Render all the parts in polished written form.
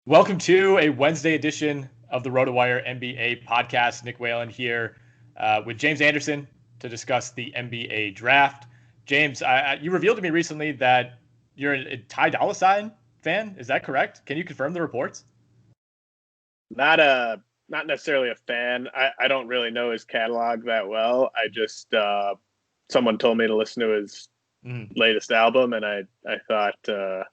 Welcome to a Wednesday edition of the RotoWire NBA podcast. Nick Whalen here with James Anderson to discuss the NBA draft. James, you revealed to me recently that you're a Ty Dolla $ign fan. Is that correct? Can you confirm the reports? Not necessarily a fan. I don't really know his catalog that well. I just someone told me to listen to his latest album, and I thought there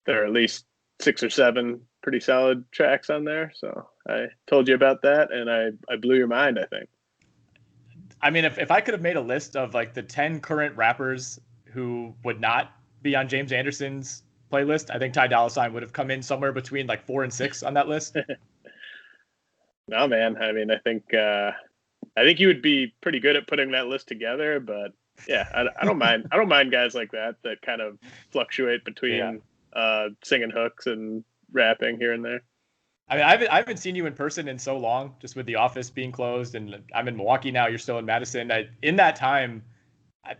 are at least 6 or 7 pretty solid tracks on there. So I told you about that, and I blew your mind, I think. I mean, if I could have made a list of like the 10 current rappers who would not be on James Anderson's playlist, I think Ty Dolla $ign would have come in somewhere between like 4 and 6 on that list. No, man. I mean, I think you would be pretty good at putting that list together, but yeah, I don't mind. I don't mind guys like that kind of fluctuate between singing hooks and rapping here and there. I mean, I haven't seen you in person in so long, just with the office being closed, and I'm in Milwaukee now. You're still in Madison. In that time,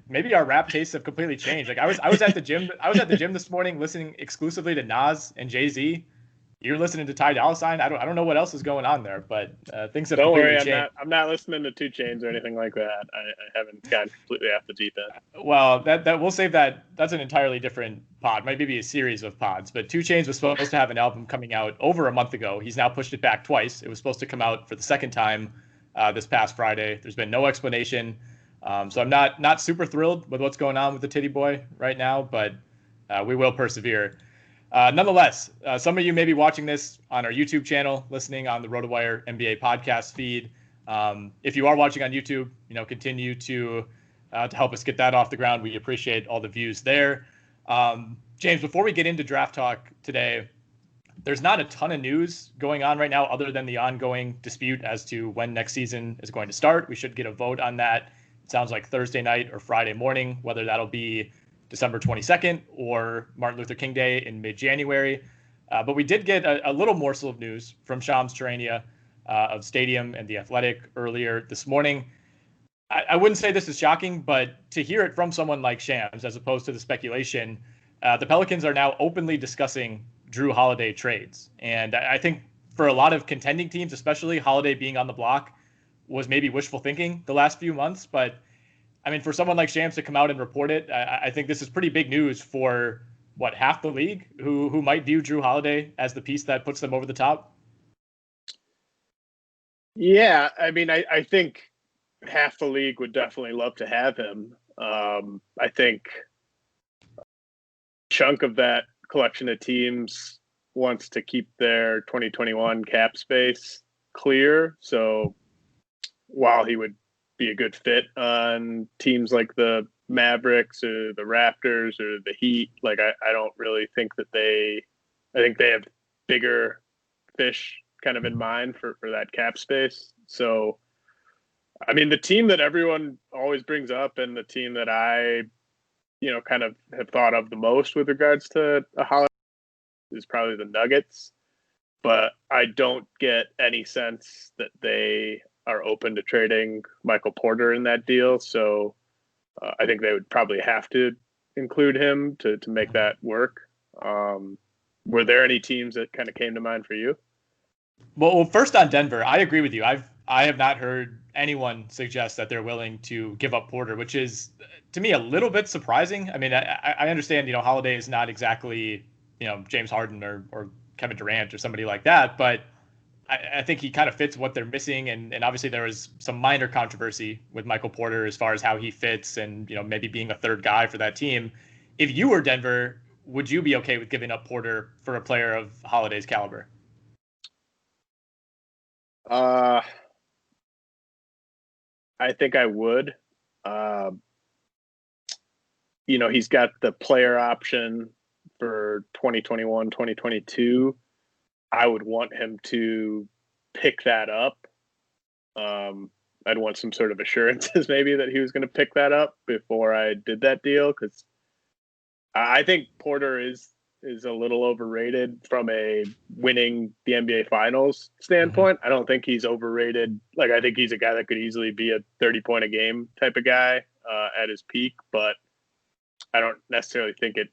maybe our rap tastes have completely changed. Like I was at the gym. I was at the gym this morning listening exclusively to Nas and Jay-Z. You're listening to Ty Dolla $ign. I don't know what else is going on there, but things have Don't completely worry, changed. I'm not listening to 2 Chainz or anything like that. I haven't gotten completely off the deep end. Well, that we'll save that. That's an entirely different pod. Might be a series of pods. But 2 Chainz was supposed to have an album coming out over a month ago. He's now pushed it back twice. It was supposed to come out for the second time this past Friday. There's been no explanation. So I'm not super thrilled with what's going on with the Titty Boy right now, but we will persevere. Nonetheless, some of you may be watching this on our YouTube channel, listening on the RotoWire NBA podcast feed. If you are watching on YouTube, continue to help us get that off the ground. We appreciate all the views there. James, before we get into draft talk today, there's not a ton of news going on right now other than the ongoing dispute as to when next season is going to start. We should get a vote on that. It sounds like Thursday night or Friday morning, whether that'll be December 22nd or Martin Luther King Day in mid-January. But we did get a little morsel of news from Shams Charania of Stadium and The Athletic earlier this morning. I wouldn't say this is shocking, but to hear it from someone like Shams, as opposed to the speculation, the Pelicans are now openly discussing Jrue Holiday trades. And I think for a lot of contending teams, especially Holiday being on the block, was maybe wishful thinking the last few months. But I mean, for someone like Shams to come out and report it, I think this is pretty big news for half the league who might view Jrue Holiday as the piece that puts them over the top. Yeah, I mean, I think half the league would definitely love to have him. I think a chunk of that collection of teams wants to keep their 2021 cap space clear. So while he would be a good fit on teams like the Mavericks or the Raptors or the Heat, like I don't really think that I think they have bigger fish kind of in mind for that cap space. So, I mean, the team that everyone always brings up and the team that I, kind of have thought of the most with regards to a Holiday is probably the Nuggets. But I don't get any sense that they are open to trading Michael Porter in that deal. So I think they would probably have to include him to make that work. Were there any teams that kind of came to mind for you? Well, first on Denver, I agree with you. I have not heard anyone suggest that they're willing to give up Porter, which is to me a little bit surprising. I mean, I understand, Holiday is not exactly, James Harden or Kevin Durant or somebody like that, but I think he kind of fits what they're missing. And obviously there was some minor controversy with Michael Porter as far as how he fits and, maybe being a third guy for that team. If you were Denver, would you be okay with giving up Porter for a player of Holiday's caliber? I think I would. He's got the player option for 2021, 2022. I would want him to pick that up. I'd want some sort of assurances maybe that he was going to pick that up before I did that deal, because I think Porter is a little overrated from a winning the NBA Finals standpoint. I don't think he's overrated. Like, I think he's a guy that could easily be a 30-point a game type of guy at his peak, but I don't necessarily think it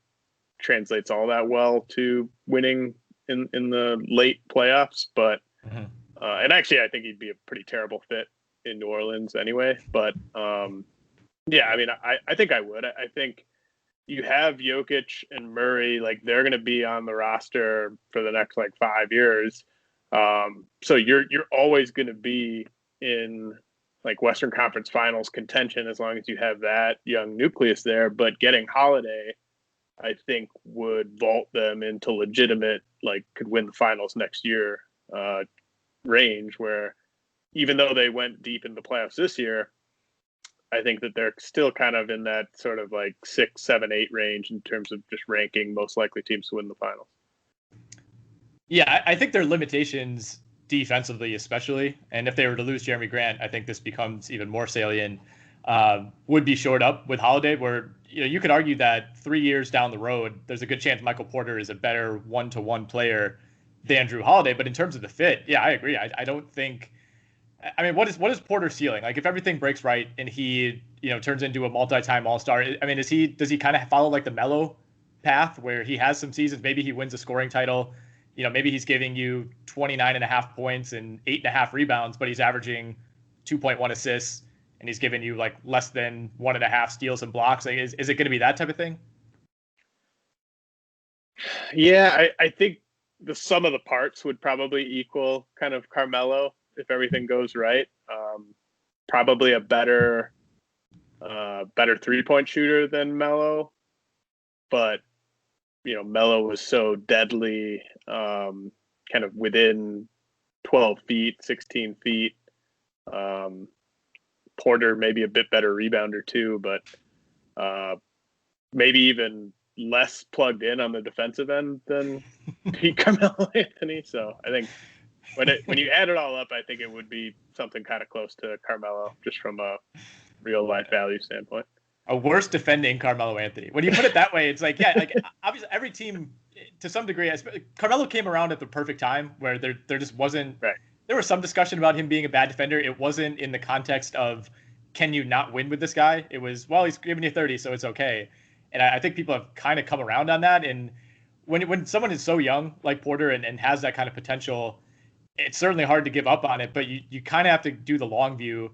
translates all that well to winning in the late playoffs. But Mm-hmm. and actually, I think he'd be a pretty terrible fit in New Orleans anyway. But yeah, I mean, I think I would. I think you have Jokic and Murray, like they're going to be on the roster for the next like 5 years. So you're always going to be in like Western Conference Finals contention as long as you have that young nucleus there. But getting Holiday, I think, would vault them into legitimate, like could win the finals next year range. Where even though they went deep in the playoffs this year, I think that they're still kind of in that sort of like 6, 7, 8 range in terms of just ranking most likely teams to win the finals. Yeah, I think their limitations defensively, especially, and if they were to lose Jeremy Grant, I think this becomes even more salient. Would be shored up with Holiday, where you could argue that 3 years down the road, there's a good chance Michael Porter is a better one-to-one player than Jrue Holiday. But in terms of the fit, yeah, I agree. I don't think. I mean, what is Porter's ceiling? Like, if everything breaks right and he, turns into a multi-time All-Star, I mean, does he kind of follow like the LaMelo path where he has some seasons, maybe he wins a scoring title, maybe he's giving you 29.5 points and 8.5 rebounds, but he's averaging 2.1 assists and he's giving you like less than 1.5 steals and blocks. Like, is it going to be that type of thing? Yeah, I think the sum of the parts would probably equal kind of Carmelo if everything goes right. Probably a better 3-point shooter than Melo, but Melo was so deadly, kind of within 12 feet, 16 feet. Porter maybe a bit better rebounder too, but maybe even less plugged in on the defensive end than Pete Carmelo Anthony. So I think when you add it all up, I think it would be something kind of close to Carmelo, just from a real life value standpoint. A worse defending Carmelo Anthony. When you put it that way, it's like, yeah, like obviously every team to some degree, Carmelo came around at the perfect time where there just wasn't, right. There was some discussion about him being a bad defender. It wasn't in the context of, can you not win with this guy? It was, well, he's giving you 30, so it's okay. And I think people have kind of come around on that. And when someone is so young like Porter and has that kind of potential, it's certainly hard to give up on it, but you kind of have to do the long view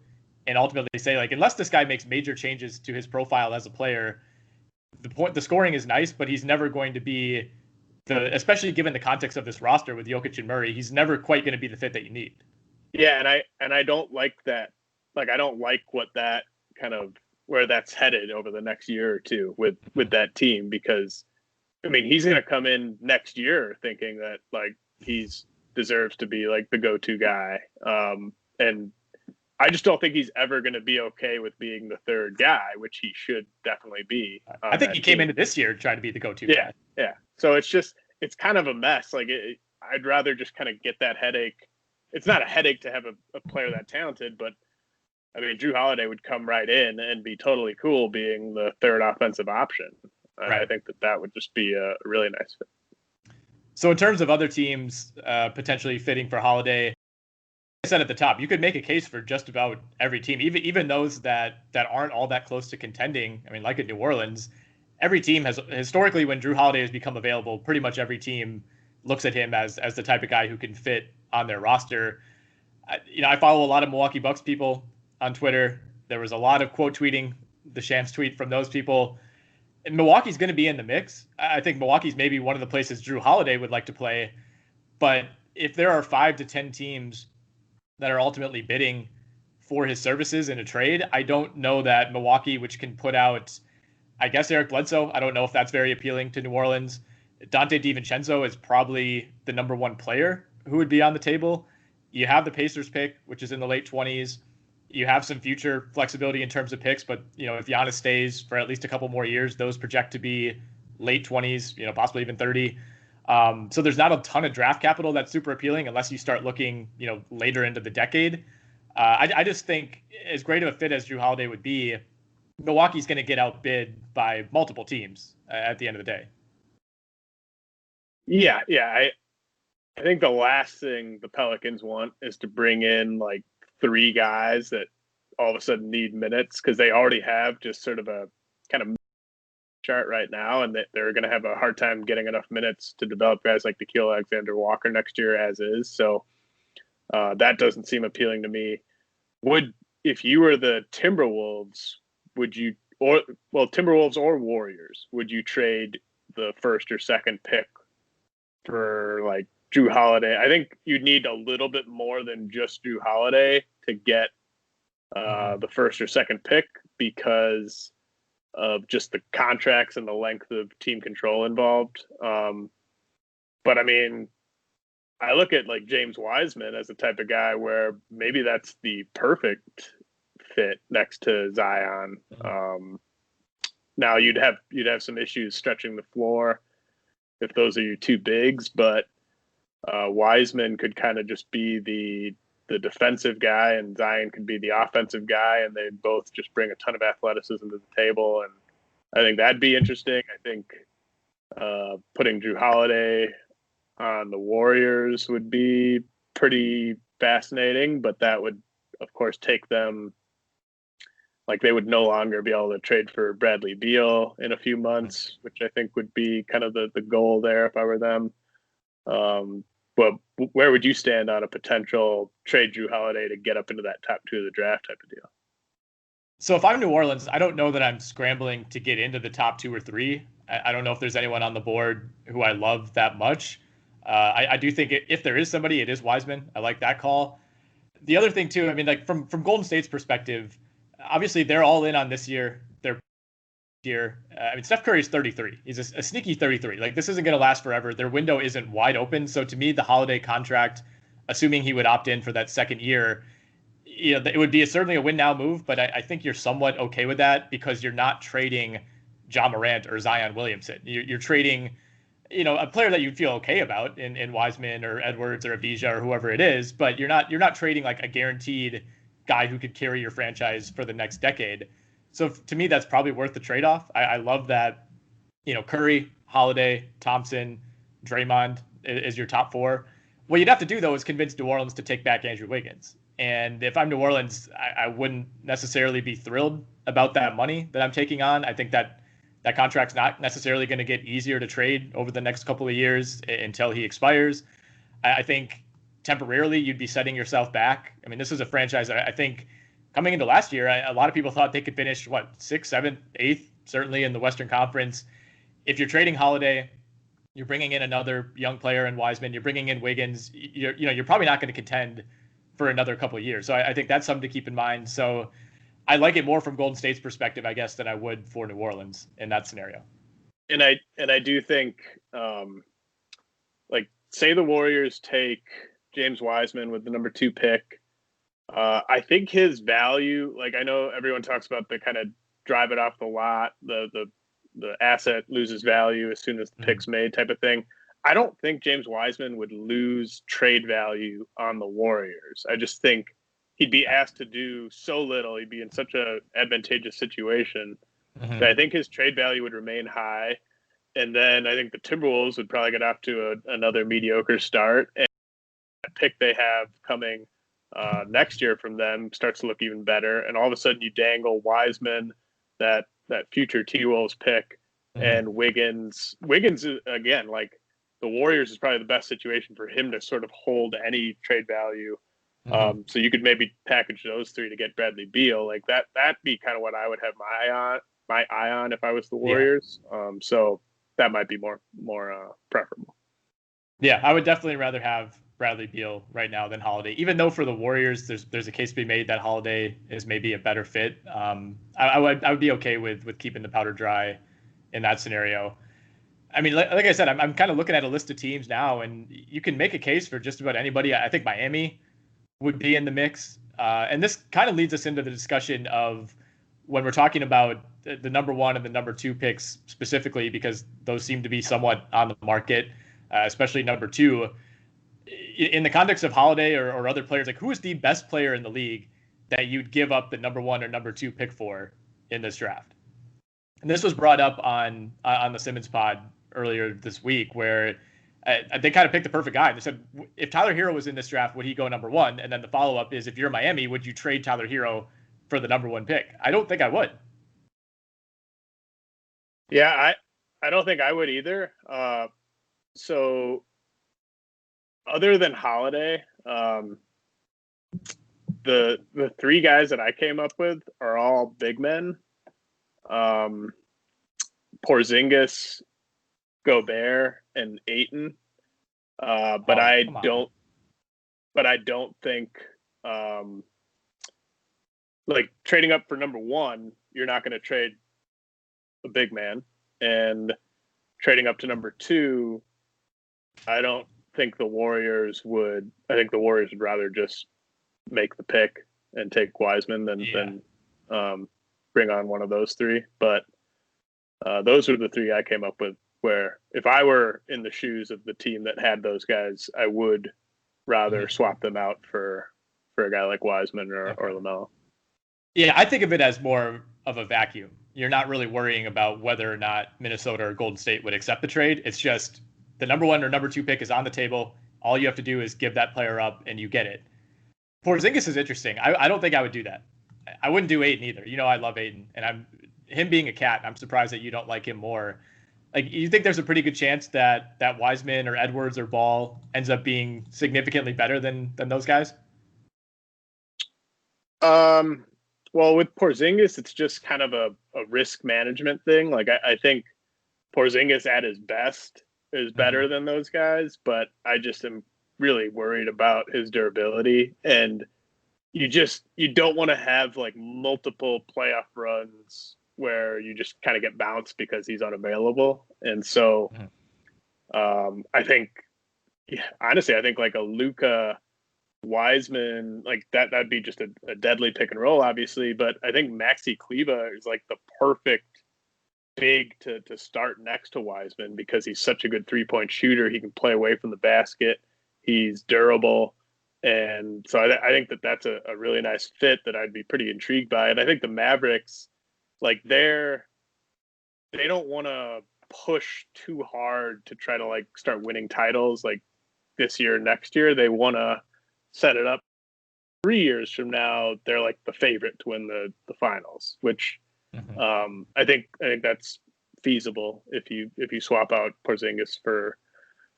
and ultimately say, like, unless this guy makes major changes to his profile as a player, the scoring is nice, but he's never going to be especially given the context of this roster with Jokic and Murray, he's never quite going to be the fit that you need. Yeah, and I don't like that. Like, I don't like what that kind of where that's headed over the next year or two with that team, because I mean, he's going to come in next year thinking that like he's deserves to be like the go-to guy. And I just don't think he's ever going to be okay with being the third guy, which he should definitely be. I think he came into this year trying to be the go-to guy. Yeah. Yeah. So it's kind of a mess. Like I'd rather just kind of get that headache. It's not a headache to have a player that talented, but I mean, Jrue Holiday would come right in and be totally cool being the third offensive option. Right. I think that would just be a really nice fit. So in terms of other teams potentially fitting for Holiday, like I said at the top, you could make a case for just about every team, even those that aren't all that close to contending. I mean, like in New Orleans, every team has historically, when Jrue Holiday has become available, pretty much every team looks at him as the type of guy who can fit on their roster. I follow a lot of Milwaukee Bucks people on Twitter. There was a lot of quote tweeting, the Shams tweet from those people. And Milwaukee's going to be in the mix. I think Milwaukee's maybe one of the places Jrue Holiday would like to play. But if there are 5 to 10 teams that are ultimately bidding for his services in a trade, I don't know that Milwaukee, which can put out, I guess, Eric Bledsoe, I don't know if that's very appealing to New Orleans. Dante DiVincenzo is probably the number one player who would be on the table. You have the Pacers pick, which is in the late 20s. You have some future flexibility in terms of picks, but if Giannis stays for at least a couple more years, those project to be late 20s, possibly even 30. So there's not a ton of draft capital that's super appealing unless you start looking, later into the decade. I just think as great of a fit as Jrue Holiday would be, Milwaukee's going to get outbid by multiple teams at the end of the day. Yeah. I think the last thing the Pelicans want is to bring in like 3 guys that all of a sudden need minutes, because they already have just sort of a kind of chart right now, and that they're going to have a hard time getting enough minutes to develop guys like Nickeil Alexander-Walker next year as is. So that doesn't seem appealing to me. If you were the Timberwolves, Timberwolves or Warriors, would you trade the first or second pick for like Jrue Holiday? I think you'd need a little bit more than just Jrue Holiday to get the first or second pick because of just the contracts and the length of team control involved. But I mean, I look at like James Wiseman as the type of guy where maybe that's the perfect fit next to Zion. Now you'd have some issues stretching the floor if those are your two bigs, but Wiseman could kind of just be the defensive guy, and Zion could be the offensive guy, and they both just bring a ton of athleticism to the table. And I think that'd be interesting. I think putting Jrue Holiday on the Warriors would be pretty fascinating, but that would, of course, take them, like they would no longer be able to trade for Bradley Beal in a few months, which I think would be kind of the goal there if I were them. But where would you stand on a potential trade Jrue Holiday to get up into that top 2 of the draft type of deal? So if I'm New Orleans, I don't know that I'm scrambling to get into the top 2 or 3. I don't know if there's anyone on the board who I love that much. I do think if there is somebody, it is Wiseman. I like that call. The other thing too, I mean, like from Golden State's perspective, obviously they're all in on this year. I mean, Steph Curry is 33. He's a sneaky 33. Like, this isn't going to last forever. Their window isn't wide open. So to me, the Holiday contract, assuming he would opt in for that second year, it would be certainly a win now move. But I think you're somewhat okay with that because you're not trading Ja Morant or Zion Williamson. You're trading, a player that you'd feel okay about in Wiseman or Edwards or Avdija or whoever it is. But you're not trading like a guaranteed guy who could carry your franchise for the next decade. So to me, that's probably worth the trade-off. I love that, Curry, Holiday, Thompson, Draymond is your top 4. What you'd have to do, though, is convince New Orleans to take back Andrew Wiggins. And if I'm New Orleans, I wouldn't necessarily be thrilled about that money that I'm taking on. I think that contract's not necessarily going to get easier to trade over the next couple of years until he expires. I think temporarily you'd be setting yourself back. I mean, this is a franchise I think – coming into last year, a lot of people thought they could finish, 6th, 7th, 8th, certainly in the Western Conference. If you're trading Holiday, you're bringing in another young player in Wiseman, you're bringing in Wiggins, you're probably not going to contend for another couple of years. So I think that's something to keep in mind. So I like it more from Golden State's perspective, I guess, than I would for New Orleans in that scenario. And I do think, say the Warriors take James Wiseman with the number 2 pick. I think his value, like I know everyone talks about the kind of drive it off the lot, the asset loses value as soon as the pick's made type of thing. I don't think James Wiseman would lose trade value on the Warriors. I just think he'd be asked to do so little. He'd be in such an advantageous situation that I think his trade value would remain high. And then I think the Timberwolves would probably get off to another mediocre start. And the pick they have coming next year from them starts to look even better, and all of a sudden you dangle Wiseman, that future T-Wolves pick, and Wiggins again, like the Warriors is probably the best situation for him to sort of hold any trade value. So you could maybe package those 3 to get Bradley Beal, like that'd be kind of what I would have my eye on if I was the Warriors. So that might be more preferable. Yeah, I would definitely rather have Bradley Beal right now than Holiday, even though for the Warriors, there's a case to be made that Holiday is maybe a better fit. I would be okay with keeping the powder dry in that scenario. I mean, like I said, I'm kind of looking at a list of teams now, and you can make a case for just about anybody. I think Miami would be in the mix. And this kind of leads us into the discussion of when we're talking about the number 1 and the number 2 picks specifically, because those seem to be somewhat on the market, especially number 2. In the context of Holiday or other players, like who is the best player in the league that you'd give up the number 1 or number 2 pick for in this draft? And this was brought up on the Simmons pod earlier this week, where they kind of picked the perfect guy. They said, if Tyler Hero was in this draft, would he go number 1? And then the follow-up is, if you're Miami, would you trade Tyler Hero for the number 1 pick? I don't think I would. Yeah, I don't think I would either. So other than Holiday, the three guys that I came up with are all big men. Porzingis, Gobert, and Ayton. But Oh, I come on. don't. But I don't think like trading up for number one. You're not going to trade a big man, and trading up to number two. I don't think the Warriors would. I think the Warriors would rather just make the pick and take Wiseman Yeah. than bring on one of those three. But those are the three I came up with. Where if I were in the shoes of the team that had those guys, I would rather Mhm. swap them out for a guy like Wiseman or Okay. LaMelo. Yeah, I think of it as more of a vacuum. You're not really worrying about whether or not Minnesota or Golden State would accept the trade. It's just the number one or number two pick is on the table. All you have to do is give that player up and you get it. Porzingis is interesting. I don't think I would do that. I wouldn't do Aiden either. You know, I love Aiden, and I'm him being a cat. I'm surprised that you don't like him more. Like, you think there's a pretty good chance that Wiseman or Edwards or Ball ends up being significantly better than those guys? Um, well, with Porzingis, it's just kind of a risk management thing. Like I think Porzingis at his best is Mm-hmm. better than those guys, but I just am really worried about his durability. And you don't want to have like multiple playoff runs where you just kind of get bounced because he's unavailable. And so Mm-hmm. I think, yeah, honestly, I think like a Luka Wiseman, like that'd be just a deadly pick and roll, obviously. But I think Maxi Kleba is like the perfect big to start next to Wiseman because he's such a good 3-point shooter. He can play away from the basket. He's durable. And so I think that's a really nice fit that I'd be pretty intrigued by. And I think the Mavericks, like they don't want to push too hard to try to like start winning titles like this year, next year. They want to set it up 3 years from now. They're like the favorite to win the finals, which Mm-hmm. I think that's feasible if you swap out Porzingis for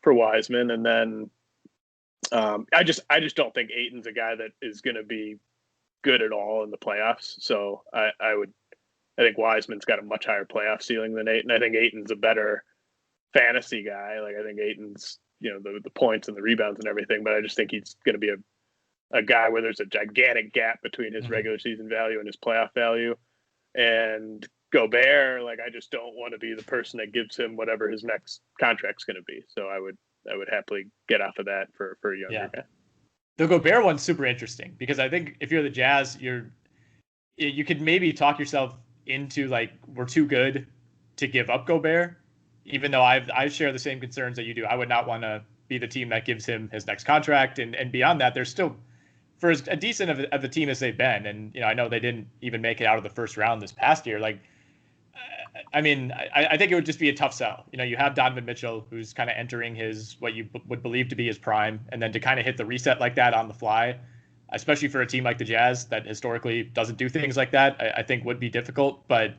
Wiseman, and then I just don't think Aiton's a guy that is going to be good at all in the playoffs. So I think Wiseman's got a much higher playoff ceiling than Aiton. I think Aiton's a better fantasy guy. Like I think Aiton's the points and the rebounds and everything, but I just think he's going to be a guy where there's a gigantic gap between his Mm-hmm. regular season value and his playoff value. And Gobert, like I just don't want to be the person that gives him whatever his next contract's going to be. So I would happily get off of that for a younger Yeah. guy. The Gobert one's super interesting because I think if you're the Jazz, you could maybe talk yourself into like we're too good to give up Gobert, even though I share the same concerns that you do. I would not want to be the team that gives him his next contract, and beyond that, there's still for as a decent of a team as they've been, and I know they didn't even make it out of the first round this past year. Like, I mean, I think it would just be a tough sell. You have Donovan Mitchell, who's kind of entering his what you would believe to be his prime, and then to kind of hit the reset like that on the fly, especially for a team like the Jazz that historically doesn't do things like that, I think would be difficult. But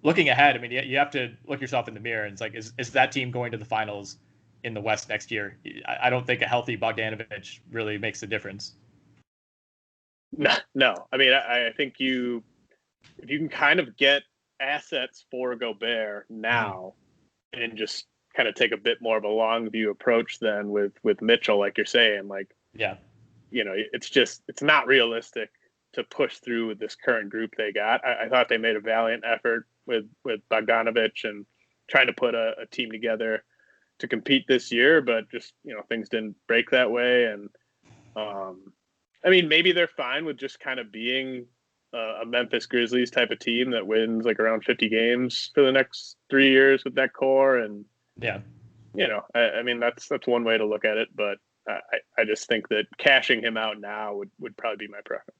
looking ahead, I mean, you have to look yourself in the mirror and it's like, is that team going to the finals in the West next year? I don't think a healthy Bogdanovich really makes a difference. No, no. I mean, I think if you can kind of get assets for Gobert Mm-hmm. now and just kind of take a bit more of a long view approach then with Mitchell, like you're saying, like Yeah. it's not realistic to push through with this current group they got. I thought they made a valiant effort with Bogdanovich and trying to put a team together to compete this year, but just things didn't break that way. And I mean, maybe they're fine with just kind of being a Memphis Grizzlies type of team that wins like around 50 games for the next 3 years with that core. And Yeah. I mean that's one way to look at it, but I just think that cashing him out now would probably be my preference.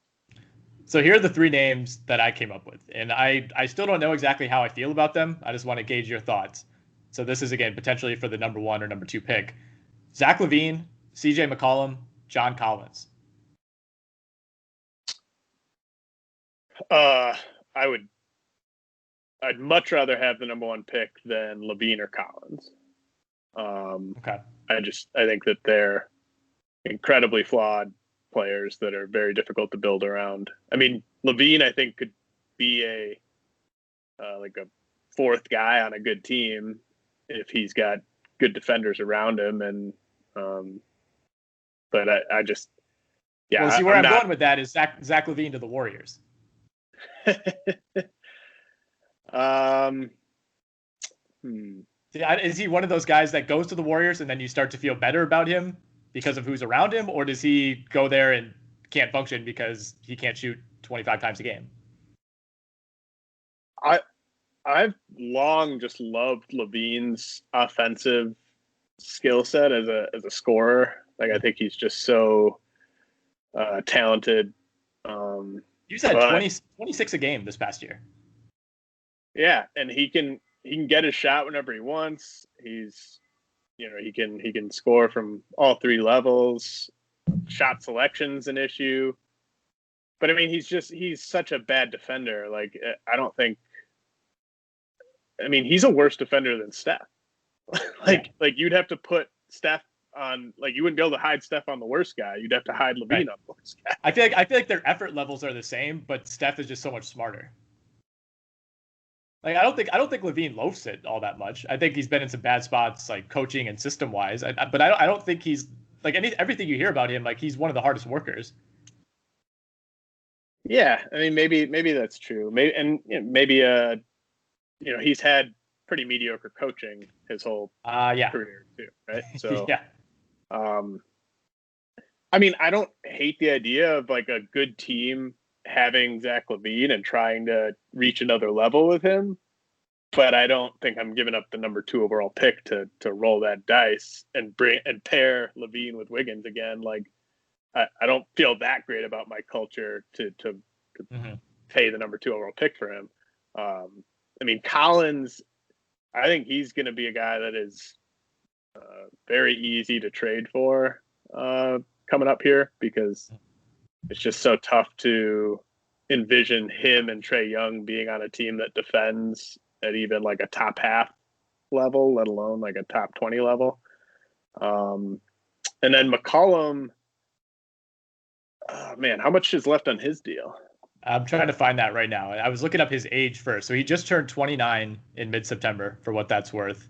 So here are the three names that I came up with, and I still don't know exactly how I feel about them. I just want to gauge your thoughts. So this is again potentially for the number one or number two pick: Zach Levine, C.J. McCollum, John Collins. Uh, I would I'd much rather have the number 1 pick than Levine or Collins. Okay. I think that they're incredibly flawed players that are very difficult to build around. I mean, Levine, I think, could be a 4th guy on a good team if he's got good defenders around him. And, but I just, yeah. Well, see, where I'm going with that is Zach Levine to the Warriors. Is he one of those guys that goes to the Warriors and then you start to feel better about him because of who's around him, or does he go there and can't function because he can't shoot 25 times a game? I've long just loved Levine's offensive skill set as a scorer. Like, I think he's just so talented. You said 26 a game this past year. Yeah, and he can get his shot whenever he wants. He can score from all 3 levels. Shot selection's an issue. But I mean, he's such a bad defender. Like, he's a worse defender than Steph. Like you'd have to put Steph on, like, you wouldn't be able to hide Steph on the worst guy. You'd have to hide Levine on the worst guy. I feel like their effort levels are the same, but Steph is just so much smarter. Like, I don't think Levine loafs it all that much. I think he's been in some bad spots, like coaching and system wise. But I don't think he's like everything you hear about him. Like, he's one of the hardest workers. Yeah, I mean, maybe that's true. Maybe he's had pretty mediocre coaching his whole career too, right? So yeah. I mean, I don't hate the idea of like a good team having Zach Levine and trying to reach another level with him, but I don't think I'm giving up the number 2 overall pick to roll that dice and pair Levine with Wiggins again. Like, I don't feel that great about my culture to pay the number 2 overall pick for him. I mean, Collins, I think he's going to be a guy that is very easy to trade for coming up here, because it's just so tough to envision him and Trae Young being on a team that defends at even like a top half level, let alone like a top 20 level. And then McCollum, man, how much is left on his deal? I'm trying to find that right now. I was looking up his age first. So he just turned 29 in mid-September, for what that's worth.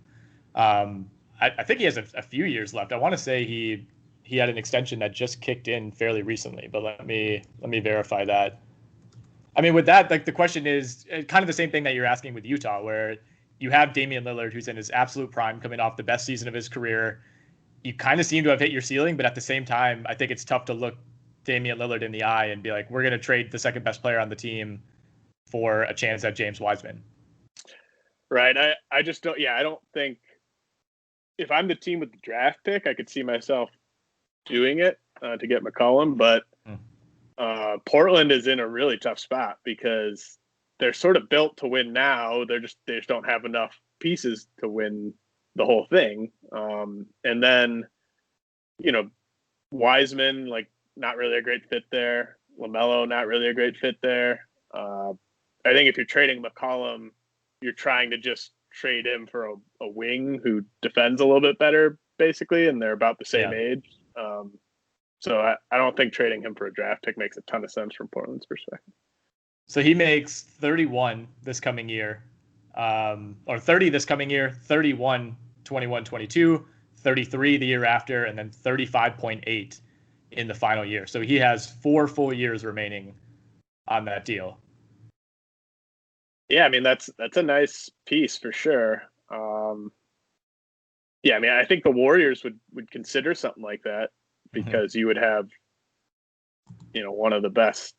I think he has a few years left. I want to say he had an extension that just kicked in fairly recently, but let me verify that. I mean, with that, like, the question is kind of the same thing that you're asking with Utah, where you have Damian Lillard, who's in his absolute prime, coming off the best season of his career. You kind of seem to have hit your ceiling, but at the same time, I think it's tough to look Damian Lillard in the eye and be like, we're going to trade the second best player on the team for a chance at James Wiseman. Right. I just don't. Yeah, I don't think if I'm the team with the draft pick, I could see myself doing it to get McCollum, but Portland is in a really tough spot because they're sort of built to win now. They just don't have enough pieces to win the whole thing. And then, Wiseman, like, not really a great fit there. LaMelo, not really a great fit there. I think if you're trading McCollum, you're trying to just trade him for a wing who defends a little bit better, basically, and they're about the same age. So I don't think trading him for a draft pick makes a ton of sense from Portland's perspective. So he makes 31 this coming year, or 30 this coming year, 31, 21, 22, 33 the year after, and then 35.8 in the final year. So he has 4 full years remaining on that deal. Yeah, I mean, that's a nice piece for sure. Yeah, I mean, I think the Warriors would consider something like that, because you would have, one of the best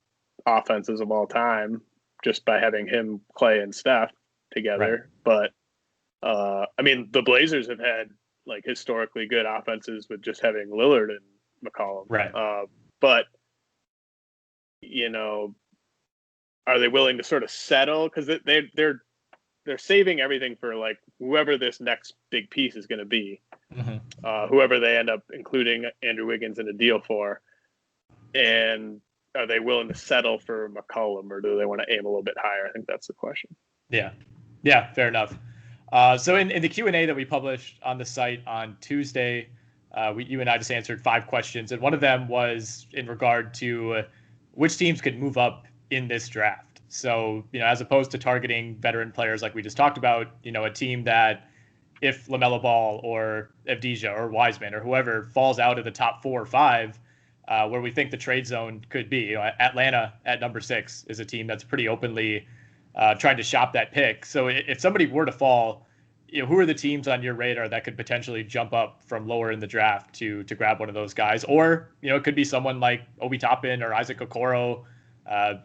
offenses of all time just by having him, Clay, and Steph together. Right. But I mean, the Blazers have had like historically good offenses with just having Lillard and McCollum. Right. But are they willing to sort of settle? Because they're saving everything for like whoever this next big piece is going to be, whoever they end up including Andrew Wiggins in a deal for. And are they willing to settle for McCollum, or do they want to aim a little bit higher? I think that's the question. Yeah. Yeah, fair enough. So in the Q&A that we published on the site on Tuesday, you and I just answered 5 questions, and one of them was in regard to which teams could move up in this draft. So, as opposed to targeting veteran players like we just talked about, a team that if LaMelo Ball or Avdija or Wiseman or whoever falls out of the top 4 or 5, where we think the trade zone could be. Atlanta at number 6 is a team that's pretty openly trying to shop that pick. So if somebody were to fall, who are the teams on your radar that could potentially jump up from lower in the draft to grab one of those guys? Or, it could be someone like Obi Toppin or Isaac Okoro,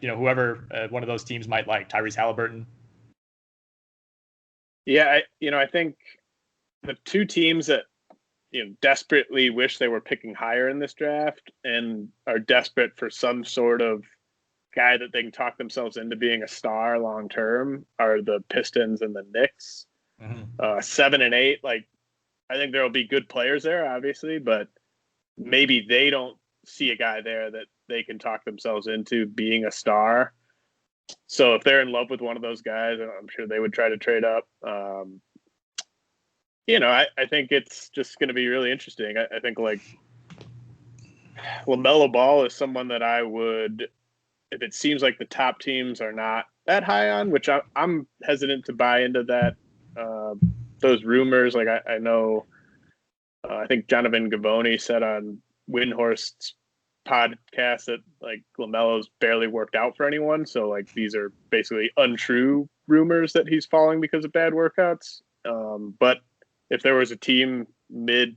whoever one of those teams might like, Tyrese Halliburton. Yeah, I think the two teams that desperately wish they were picking higher in this draft and are desperate for some sort of guy that they can talk themselves into being a star long term are the Pistons and the Knicks. 7 and 8, like I think there'll be good players there, obviously, but maybe they don't see a guy there that they can talk themselves into being a star. So if they're in love with one of those guys, I'm sure they would try to trade up. I think it's just going to be really interesting. I think like LaMelo Ball is someone that I would, if it seems like the top teams are not that high on, which I'm hesitant to buy into that, those rumors. Like I know, I think Jonathan Gavoni said on Windhorst's podcast that like LaMelo's barely worked out for anyone. So like these are basically untrue rumors that he's falling because of bad workouts. But if there was a team mid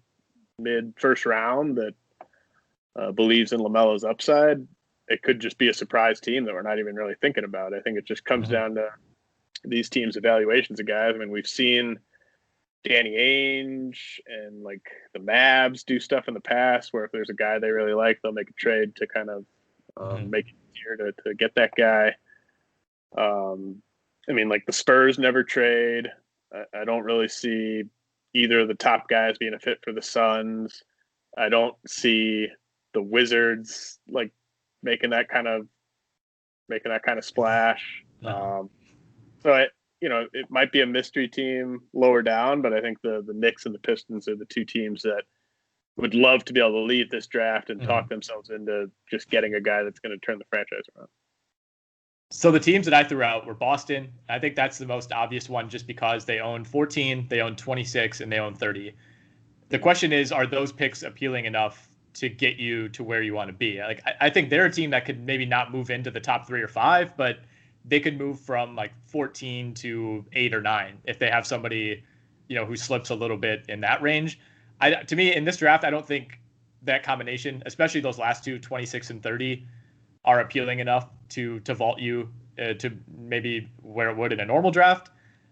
first round that believes in LaMelo's upside, it could just be a surprise team that we're not even really thinking about. I think it just comes down to these teams' evaluations of guys. I mean, we've seen Danny Ainge and like the Mavs do stuff in the past where if there's a guy they really like, they'll make a trade to kind of make it easier to get that guy. I mean, like the Spurs never trade. I don't really see either of the top guys being a fit for the Suns. I don't see the Wizards like making that kind of splash. No. So it might be a mystery team lower down, but I think the Knicks and the Pistons are the two teams that would love to be able to lead this draft and talk themselves into just getting a guy that's going to turn the franchise around. So the teams that I threw out were Boston. I think that's the most obvious one just because they own 14, they own 26, and they own 30. The question is, are those picks appealing enough to get you to where you want to be? Like, I think they're a team that could maybe not move into the top 3 or 5, but they could move from like 14 to 8 or 9 if they have somebody, who slips a little bit in that range. To me, in this draft, I don't think that combination, especially those last two, 26 and 30, are appealing enough to vault you to maybe where it would in a normal draft.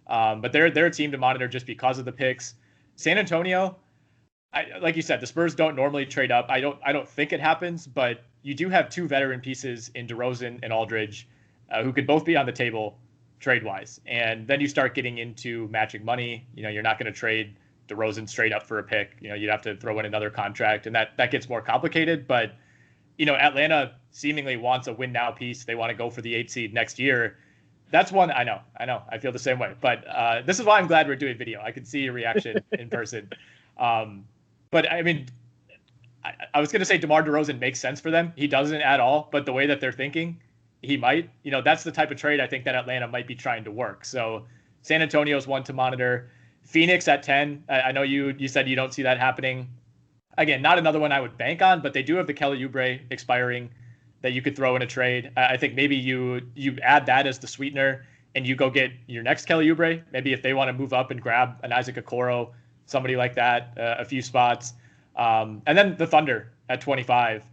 But they're a team to monitor just because of the picks. San Antonio, like you said, the Spurs don't normally trade up. I don't think it happens, but you do have 2 veteran pieces in DeRozan and Aldridge, who could both be on the table trade-wise. And then you start getting into matching money. You're not going to trade DeRozan straight up for a pick. You'd have to throw in another contract, and that gets more complicated. But Atlanta seemingly wants a win now piece. They want to go for the 8 seed next year. That's one. I know. I feel the same way. But this is why I'm glad we're doing video. I could see your reaction in person. But I mean, I was going to say DeMar DeRozan makes sense for them. He doesn't at all. But the way that they're thinking, he might. That's the type of trade I think that Atlanta might be trying to work. So San Antonio's one to monitor. Phoenix at 10. I know you said you don't see that happening. Again, not another one I would bank on, but they do have the Kelly Oubre expiring that you could throw in a trade. I think maybe you add that as the sweetener and you go get your next Kelly Oubre. Maybe if they want to move up and grab an Isaac Okoro, somebody like that, a few spots. And then the Thunder at 25,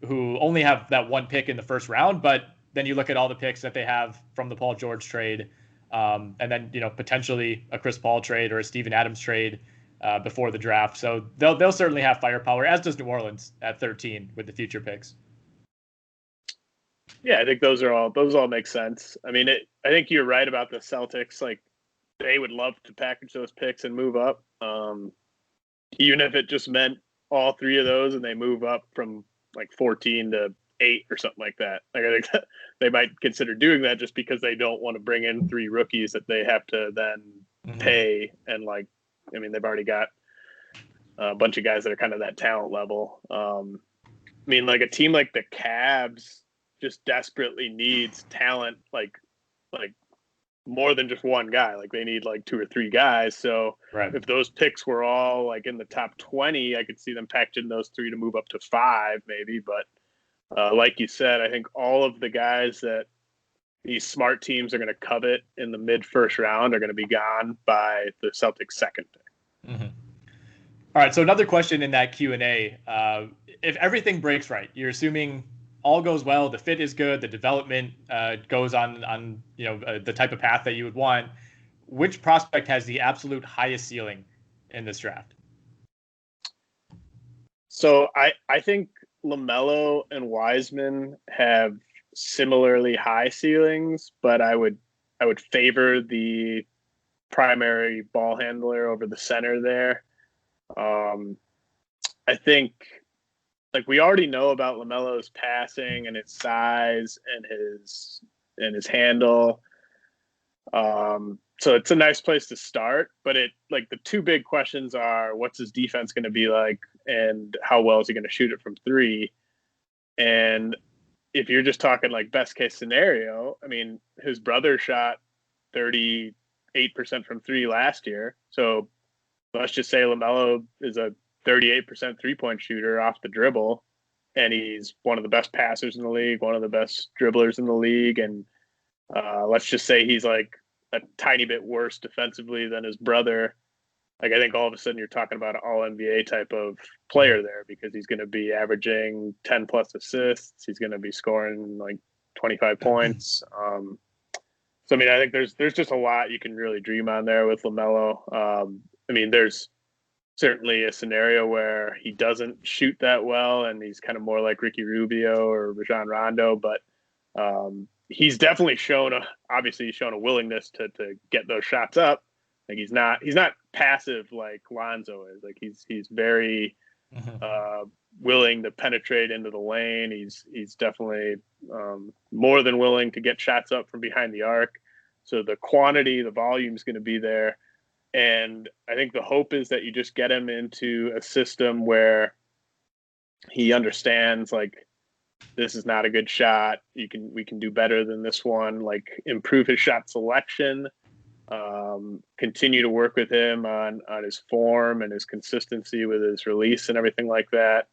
who only have that one pick in the first round, but then you look at all the picks that they have from the Paul George trade, and then potentially a Chris Paul trade or a Steven Adams trade before the draft. So they'll certainly have firepower, as does New Orleans at 13 with the future picks. Yeah, I think those all make sense. I mean, I think you're right about the Celtics. Like, they would love to package those picks and move up. Even if it just meant all 3 of those and they move up from like 14 to 8 or something like that. Like I think that they might consider doing that just because they don't want to bring in 3 rookies that they have to then pay. And like, I mean, they've already got a bunch of guys that are kind of that talent level. I mean, like a team like the Cavs just desperately needs talent, like more than just one guy. Like they need like 2 or 3 guys. So if those picks were all like in the top 20, I could see them packaging those 3 to move up to 5 maybe. But like you said, I think all of the guys that these smart teams are going to covet in the mid first round are going to be gone by the Celtics' second pick. All right. So another question in that Q&A, if everything breaks right, you're assuming all goes well, the fit is good, the development goes on the type of path that you would want, which prospect has the absolute highest ceiling in this draft? So I think LaMelo and Wiseman have similarly high ceilings, but I would favor the primary ball handler over the center there. I think like we already know about LaMelo's passing and his size and his handle. So it's a nice place to start, but it like the 2 big questions are what's his defense going to be like and how well is he going to shoot it from 3? And if you're just talking like best case scenario, I mean, his brother shot 38% from 3 last year. So let's just say LaMelo is a 38% 3-point shooter off the dribble, and he's one of the best passers in the league, one of the best dribblers in the league. And let's just say he's like a tiny bit worse defensively than his brother. Like I think all of a sudden you're talking about an all NBA type of player there because he's going to be averaging 10 plus assists. He's going to be scoring like 25 points. So, I mean, I think there's just a lot you can really dream on there with LaMelo. I mean, there's certainly a scenario where he doesn't shoot that well and he's kind of more like Ricky Rubio or Rajon Rondo, but he's definitely shown a willingness to get those shots up. Like he's not passive like Lonzo is. Like he's very willing to penetrate into the lane. He's definitely more than willing to get shots up from behind the arc. So the quantity, the volume is going to be there. And I think the hope is that you just get him into a system where he understands like this is not a good shot. We can do better than this one. Like improve his shot selection. Continue to work with him on his form and his consistency with his release and everything like that.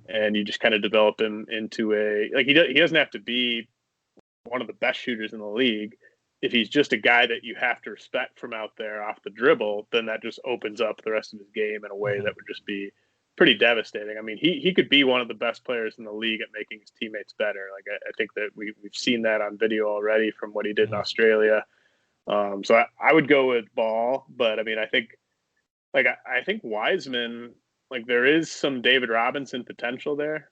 And you just kind of develop him into he doesn't have to be one of the best shooters in the league. If he's just a guy that you have to respect from out there off the dribble, then that just opens up the rest of his game in a way that would just be pretty devastating. I mean, he could be one of the best players in the league at making his teammates better. Like I think that we've seen that on video already from what he did in Australia. So I would go with Ball, but I mean, I think Wiseman, like there is some David Robinson potential there.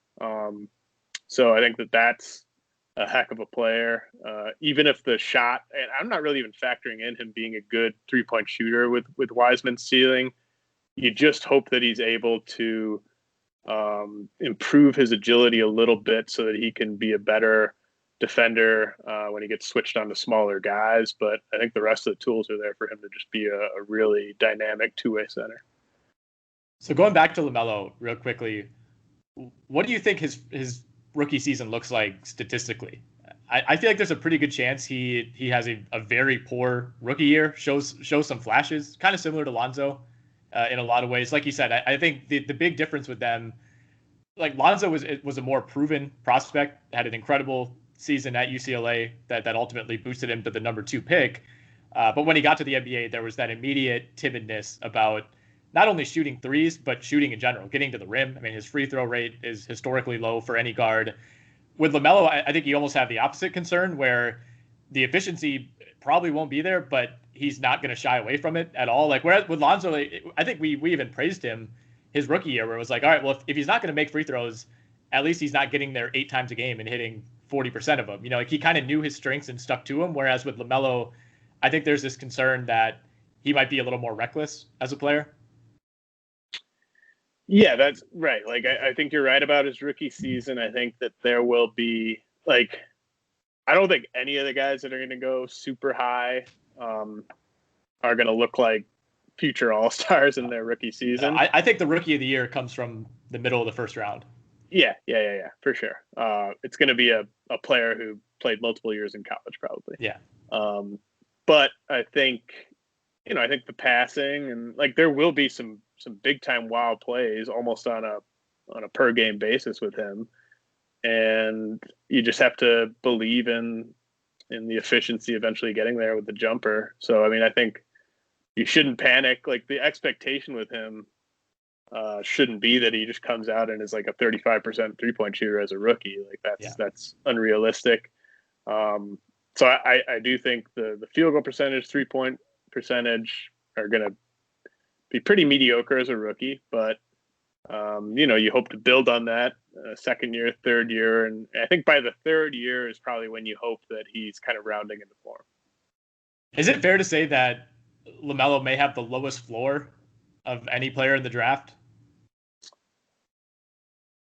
So I think that's a heck of a player. Even if the shot, and I'm not really even factoring in him being a good 3-point shooter with Wiseman's ceiling. You just hope that he's able to improve his agility a little bit so that he can be a better defender when he gets switched on to smaller guys. But I think the rest of the tools are there for him to just be a really dynamic 2-way center. So going back to LaMelo real quickly, what do you think his rookie season looks like statistically? I feel like there's a pretty good chance he has a very poor rookie year, shows some flashes, kind of similar to Lonzo in a lot of ways. Like you said, I think the big difference with them, like Lonzo was a more proven prospect, had an incredible season at UCLA that ultimately boosted him to the number 2 pick. But when he got to the NBA, there was that immediate timidness about not only shooting threes, but shooting in general, getting to the rim. I mean, his free throw rate is historically low for any guard. With LaMelo, I think you almost have the opposite concern where the efficiency probably won't be there, but he's not going to shy away from it at all. Like whereas with Lonzo, I think we even praised him his rookie year where it was like, all right, well, if he's not going to make free throws, at least he's not getting there 8 times a game and hitting 40% of them. You know, like he kind of knew his strengths and stuck to them. Whereas with LaMelo, I think there's this concern that he might be a little more reckless as a player. Yeah, that's right. Like, I think you're right about his rookie season. I think that there will be, like, I don't think any of the guys that are going to go super high are going to look like future All-Stars in their rookie season. I think the rookie of the year comes from the middle of the first round. Yeah, for sure. It's going to be a player who played multiple years in college, probably. Yeah. But I think, I think the passing and like there will be some big time wild plays almost on a per game basis with him, and you just have to believe in the efficiency eventually getting there with the jumper. So I mean, I think you shouldn't panic. Like the expectation with him shouldn't be that he just comes out and is like a 35% 3-point shooter as a rookie. Like that's unrealistic. So I do think the field goal percentage, 3-point percentage are going to be pretty mediocre as a rookie, but you hope to build on that second year, third year, and I think by the third year is probably when you hope that he's kind of rounding into form. Is it fair to say that LaMelo may have the lowest floor of any player in the draft?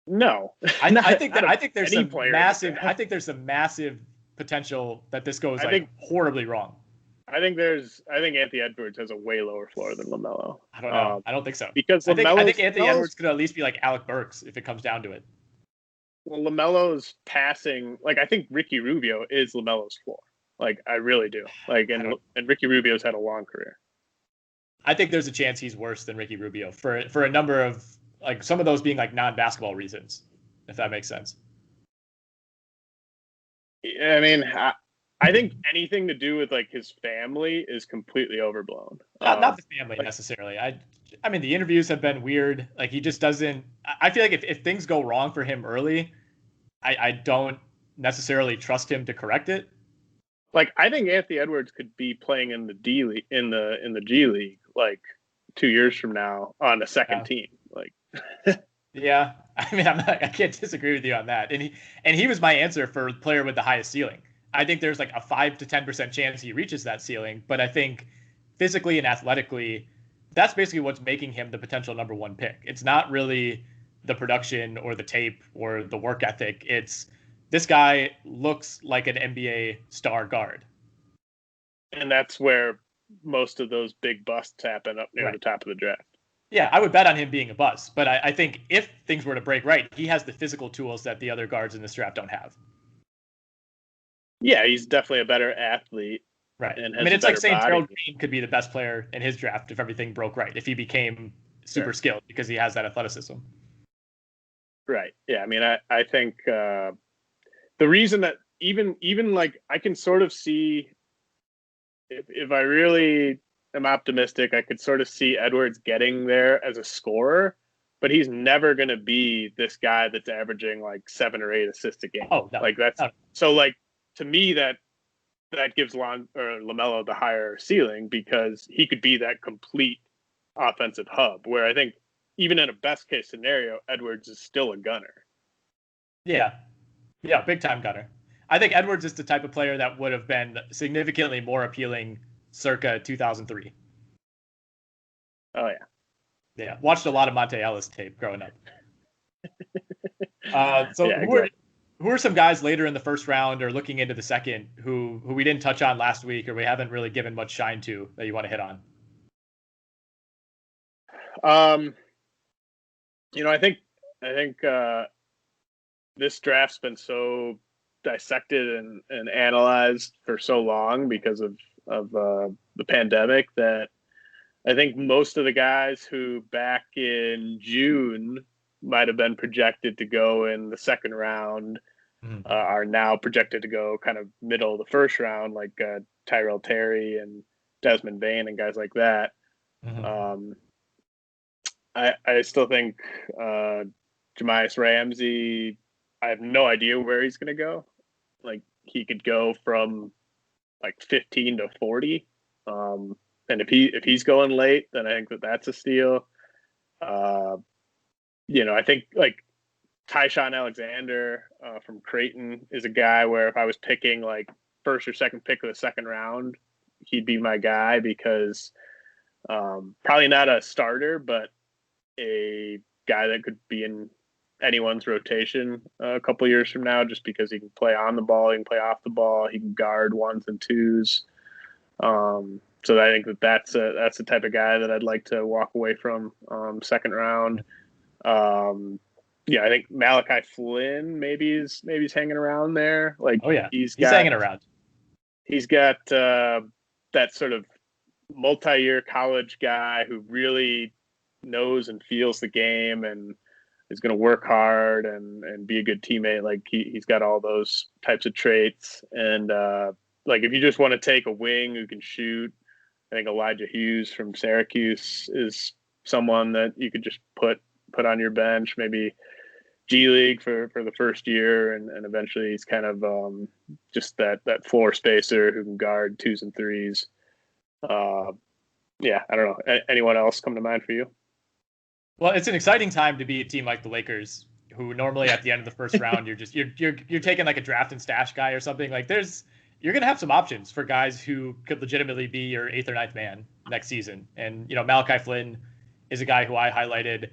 No, I think there's some massive potential that this goes horribly wrong. I think Anthony Edwards has a way lower floor than LaMelo. I don't know. I don't think so. Because I think Anthony Edwards could at least be like Alec Burks if it comes down to it. Well, LaMelo's passing, like I think Ricky Rubio is LaMelo's floor. Like I really do. Like and Ricky Rubio's had a long career. I think there's a chance he's worse than Ricky Rubio for a number of like some of those being like non-basketball reasons, if that makes sense. I mean, I think anything to do with like his family is completely overblown. Not the family necessarily. I mean, the interviews have been weird. Like he just doesn't. I feel like if things go wrong for him early, I don't necessarily trust him to correct it. Like I think Anthony Edwards could be playing in the D League in the G League like 2 years from now on a second team. Like, yeah. I mean, I can't disagree with you on that. And he was my answer for player with the highest ceiling. I think there's like a 5 to 10% chance he reaches that ceiling, but I think physically and athletically, that's basically what's making him the potential number one pick. It's not really the production or the tape or the work ethic. It's this guy looks like an NBA star guard. And that's where most of those big busts happen up near the top of the draft. Yeah, I would bet on him being a bust, but I think if things were to break right, he has the physical tools that the other guards in this draft don't have. Yeah, he's definitely a better athlete. Right. I mean, it's like saying Gerald Green could be the best player in his draft if everything broke right, if he became super skilled because he has that athleticism. Right. Yeah, I mean, I think the reason that even like I can sort of see if I really am optimistic, I could sort of see Edwards getting there as a scorer, but he's never going to be this guy that's averaging like 7 or 8 assists a game. Oh, no. Like that's so like to me that gives LaMelo the higher ceiling because he could be that complete offensive hub where I think even in a best case scenario, Edwards is still a gunner. Yeah. Yeah, big time gunner. I think Edwards is the type of player that would have been significantly more appealing circa 2003. Oh, yeah. Yeah, watched a lot of Monte Ellis tape growing up. Who are some guys later in the first round or looking into the second who we didn't touch on last week or we haven't really given much shine to that you want to hit on? I think this draft's been so dissected and analyzed for so long because of the pandemic that I think most of the guys who back in June might have been projected to go in the second round are now projected to go kind of middle of the first round, like Tyrell Terry and Desmond Bane and guys like that. I still think Jamias Ramsey, I have no idea where he's going to go. Like he could go from like 15 to 40. And if he's going late, then I think that's a steal. I think like Tyshawn Alexander from Creighton is a guy where if I was picking like first or second pick of the second round, he'd be my guy because probably not a starter, but a guy that could be in anyone's rotation a couple years from now, just because he can play on the ball, he can play off the ball, he can guard ones and twos. So I think that's the type of guy that I'd like to walk away from second round. I think Malachi Flynn maybe he's hanging around there. Like, oh yeah, he's hanging around. He's got that sort of multi-year college guy who really knows and feels the game and is going to work hard and be a good teammate. Like he's got all those types of traits. And like if you just want to take a wing who can shoot, I think Elijah Hughes from Syracuse is someone that you could just put on your bench, maybe G League for the first year, and eventually he's kind of just that floor spacer who can guard twos and threes. I don't know. Anyone else come to mind for you? Well, it's an exciting time to be a team like the Lakers, who normally at the end of the first round you're taking like a draft and stash guy or something. Like you're gonna have some options for guys who could legitimately be your 8th or 9th man next season. And Malachi Flynn is a guy who I highlighted.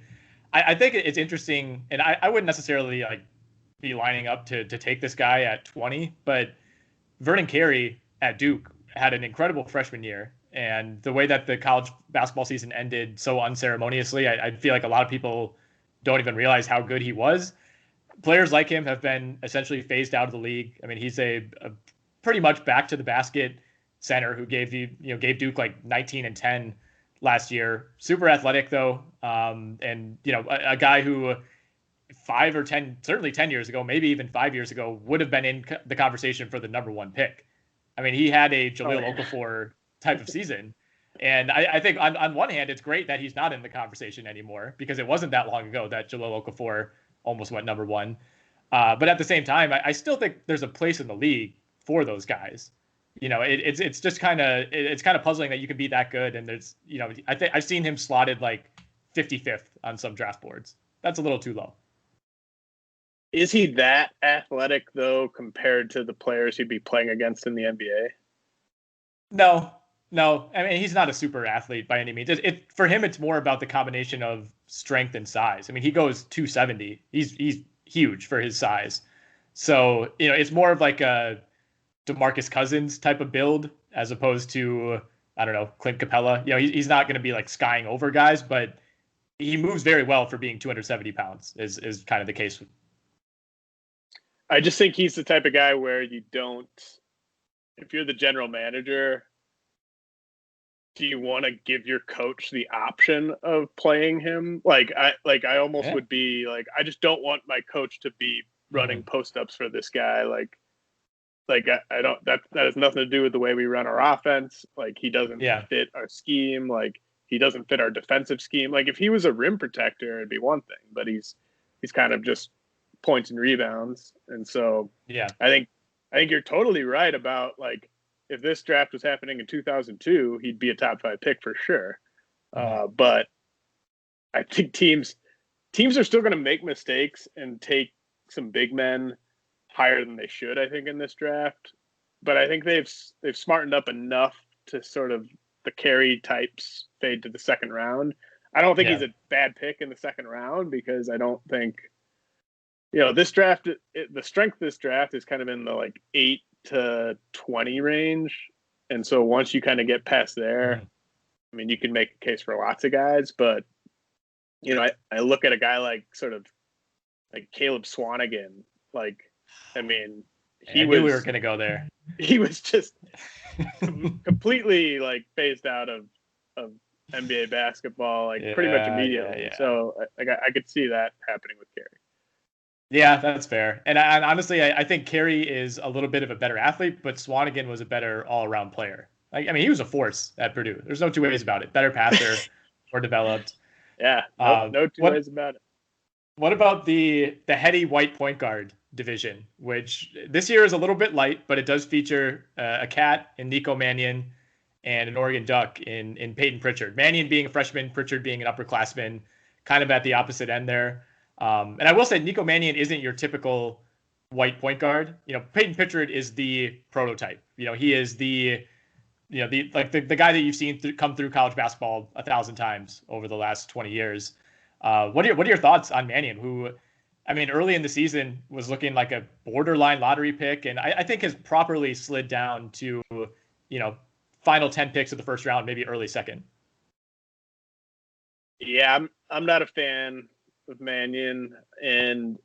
I think it's interesting, and I wouldn't necessarily like be lining up to take this guy at 20, but Vernon Carey at Duke had an incredible freshman year. And the way that the college basketball season ended so unceremoniously, I feel like a lot of people don't even realize how good he was. Players like him have been essentially phased out of the league. I mean, he's a pretty much back to the basket center who gave Duke like 19 and 10 last year. Super athletic though. And a guy who 5 or 10, certainly 10 years ago, maybe even 5 years ago, would have been in the conversation for the number 1 pick. I mean, he had a Jahlil Okafor type of season. And I think on one hand, it's great that he's not in the conversation anymore, because it wasn't that long ago that Jahlil Okafor almost went number 1. But at the same time, I still think there's a place in the league for those guys. It's just kind of puzzling that you can be that good. And there's, I've seen him slotted like 55th on some draft boards. That's a little too low. Is he that athletic though, compared to the players he'd be playing against in the NBA? No. I mean, he's not a super athlete by any means. For him, it's more about the combination of strength and size. I mean, he goes 270. He's huge for his size. So, it's more of like a DeMarcus Cousins type of build as opposed to, I don't know, Clint Capella. He's not going to be like skying over guys, but he moves very well for being 270 pounds is kind of the case. I just think he's the type of guy where if you're the general manager, do you want to give your coach the option of playing him? I almost would be like, I just don't want my coach to be running post-ups for this guy. I don't, that has nothing to do with the way we run our offense. Like, he doesn't fit our scheme. Like, he doesn't fit our defensive scheme. Like, if he was a rim protector, it'd be one thing, but he's kind of just points and rebounds. And so I think you're totally right about, like, if this draft was happening in 2002, he'd be a top 5 pick for sure. But I think teams are still going to make mistakes and take some big men higher than they should, I think, in this draft. But I think they've smartened up enough to sort of the Carey types fade to the second round. I don't think he's a bad pick in the second round, because I don't think, this draft, the strength of this draft is kind of in the like 8 to 20 range. And so once you kind of get past there, I mean, you can make a case for lots of guys, but I look at a guy like Caleb Swanigan. Like, I mean, I knew we were going to go there. He was just completely like phased out of NBA basketball, pretty much immediately. Yeah. So I could see that happening with Carey. Yeah, that's fair. And honestly, I think Carey is a little bit of a better athlete, but Swanigan was a better all-around player. I mean, he was a force at Purdue. There's no two ways about it. Better passer, more developed. Yeah, no two ways about it. What about the heady white point guard division, which this year is a little bit light, but it does feature a Cat in Nico Mannion and an Oregon Duck in Peyton Pritchard. Mannion being a freshman, Pritchard being an upperclassman, kind of at the opposite end there. And I will say Nico Mannion isn't your typical white point guard. Peyton Pritchard is the prototype. He is the guy that you've seen come through college basketball 1,000 times over the last 20 years. What are your thoughts on Mannion, who, I mean, early in the season was looking like a borderline lottery pick, and I think has properly slid down to, you know, final 10 picks of the first round, maybe early second. Yeah, I'm not a fan of Mannion, and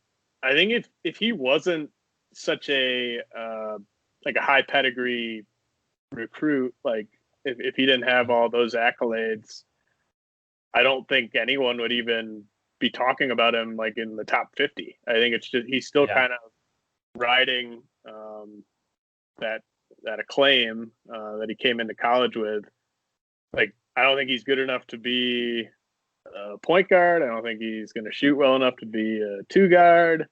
I think if he wasn't such a like a high pedigree recruit, like if he didn't have all those accolades, I don't think anyone would even be talking about him like in the top 50. I think it's just he's still Yeah. kind of riding that acclaim that he came into college with. Like, I don't think he's good enough to be a point guard. I don't think he's going to shoot well enough to be a two guard.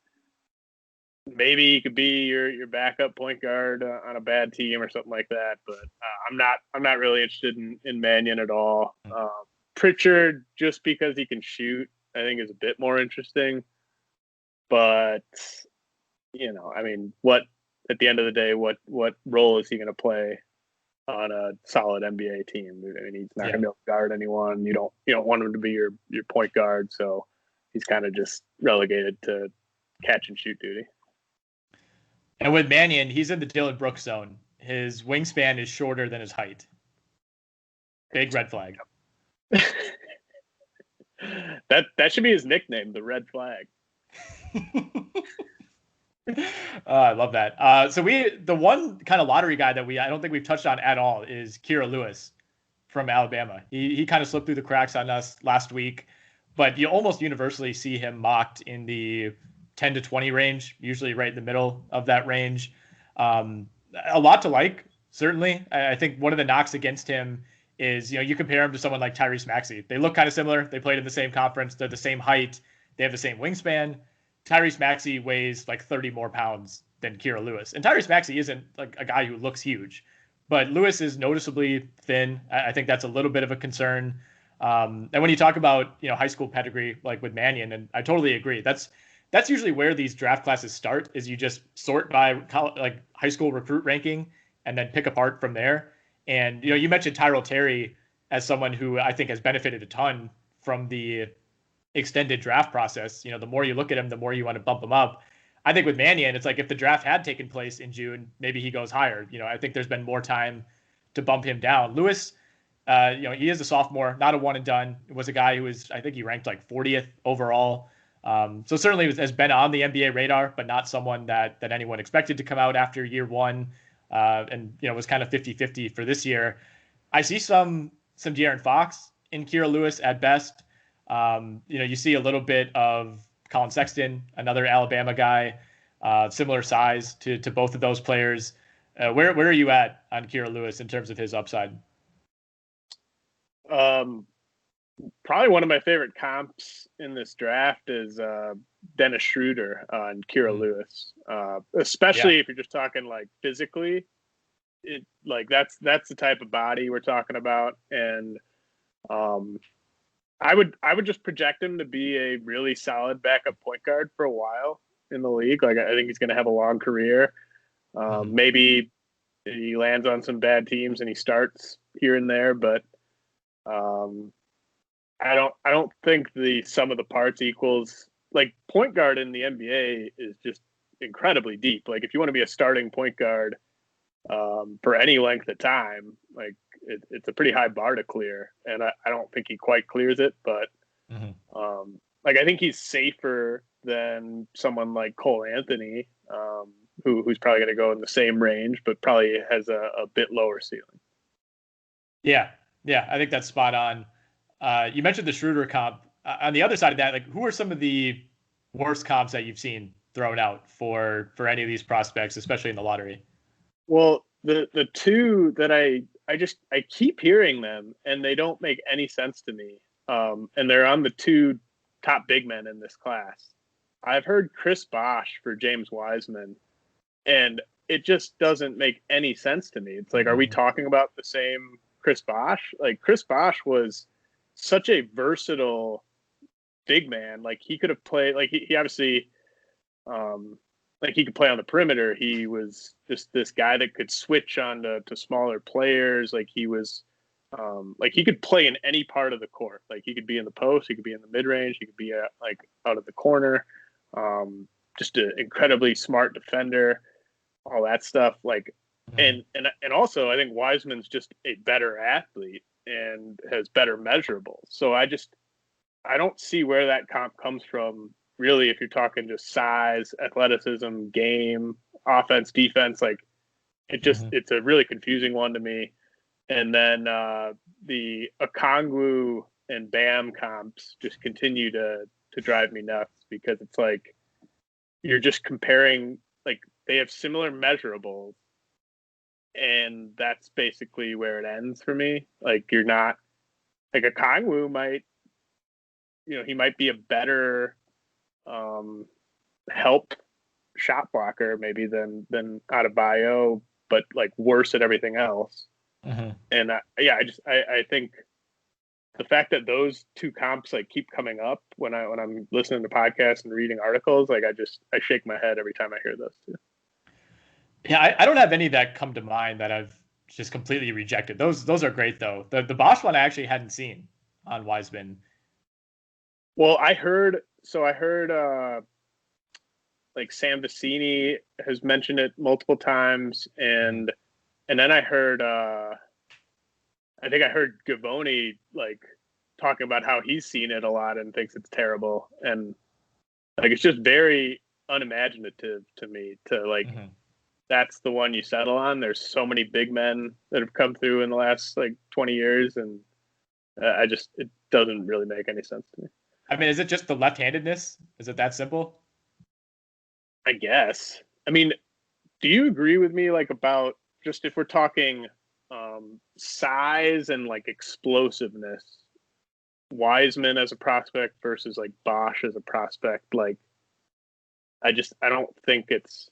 Maybe he could be your backup point guard on a bad team or something like that. But I'm not really interested in Mannion at all. Pritchard, just because he can shoot, I think is a bit more interesting. But I mean, what at the end of the day, what role is he going to play on a solid NBA team? I mean, he's not going to be able to guard anyone. You don't want him to be your point guard, so he's kind of just relegated to catch and shoot duty. And with Mannion, he's in the Dylan Brooks zone. His wingspan is shorter than his height. Big red flag. That should be his nickname, the red flag. I love that. So the one kind of lottery guy that I don't think we've touched on at all is Kira Lewis from Alabama. He kind of slipped through the cracks on us last week, but you almost universally see him mocked in the 10 to 20 range, usually right in the middle of that range. A lot to like, certainly. I think one of the knocks against him is, you compare him to someone like Tyrese Maxey. They look kind of similar. They played in the same conference. They're the same height. They have the same wingspan. Tyrese Maxey weighs like 30 more pounds than Kira Lewis. And Tyrese Maxey isn't like a guy who looks huge, but Lewis is noticeably thin. I think that's a little bit of a concern. And when you talk about, high school pedigree, like with Mannion, and I totally agree, that's usually where these draft classes start, is you just sort by like high school recruit ranking and then pick apart from there. And, you mentioned Tyrell Terry as someone who I think has benefited a ton from the extended draft process. The more you look at him, the more you want to bump him up. I think with Mannion, it's like if the draft had taken place in June, maybe he goes higher. I think there's been more time to bump him down. Lewis, he is a sophomore, not a one and done. It was a guy who I think he ranked like 40th overall. So certainly has been on the NBA radar, but not someone that anyone expected to come out after year one. And was kind of 50-50 for this year. I see some De'Aaron Fox in Kira Lewis at best. You see a little bit of Colin Sexton, another Alabama guy, similar size to both of those players. Where are you at on Kira Lewis in terms of his upside? Probably one of my favorite comps in this draft is Dennis Schroeder on Kira Lewis, especially if you're just talking like physically. That's the type of body we're talking about, and I would just project him to be a really solid backup point guard for a while in the league. Like, I think he's going to have a long career. Maybe he lands on some bad teams and he starts here and there, but I don't think the sum of the parts equals, like, point guard in the NBA is just incredibly deep. Like, if you want to be a starting point guard for any length of time, like, it's a pretty high bar to clear, and I don't think he quite clears it. But I think he's safer than someone like Cole Anthony, who's probably going to go in the same range, but probably has a bit lower ceiling. Yeah, I think that's spot on. You mentioned the Schroeder comp. On the other side of that, like, who are some of the worst comps that you've seen thrown out for any of these prospects, especially in the lottery? Well, the two that I keep hearing them and they don't make any sense to me. And they're on the two top big men in this class. I've heard Chris Bosh for James Wiseman, and it just doesn't make any sense to me. It's like, are we talking about the same Chris Bosh? Like, Chris Bosh was such a versatile big man. Like, he could have played, like, he obviously, like, he could play on the perimeter. He was just this guy that could switch on to smaller players. Like, he was Like he could play in any part of the court. Like he could be in the post, he could be in the mid range, he could be like out of the corner. Just an incredibly smart defender, all that stuff. Like, and also I think Wiseman's just a better athlete and has better measurables. So I don't see where that comp comes from. Really, if you're talking just size, athleticism, game, offense, defense, like it's a really confusing one to me. And then the Okongwu and Bam comps just continue to drive me nuts because it's like you're just comparing, like they have similar measurables, and that's basically where it ends for me. Like you're not like Okongwu might, he might be a better help shot blocker maybe than Adebayo, but like worse at everything else. And I think the fact that those two comps like keep coming up when I'm listening to podcasts and reading articles, like I shake my head every time I hear those two. Yeah, I don't have any that come to mind that I've just completely rejected. Those are great though. The Bosh one I actually hadn't seen on Wiseman. Well, I heard like Sam Vecini has mentioned it multiple times, and then I heard I think I heard Gavoni like talking about how he's seen it a lot and thinks it's terrible, and like it's just very unimaginative to me to like that's the one you settle on. There's so many big men that have come through in the last like 20 years, and it doesn't really make any sense to me. I mean, is it just the left-handedness? Is it that simple? I guess. I mean, do you agree with me like about just if we're talking size and like explosiveness, Wiseman as a prospect versus like Bosh as a prospect? Like, I don't think it's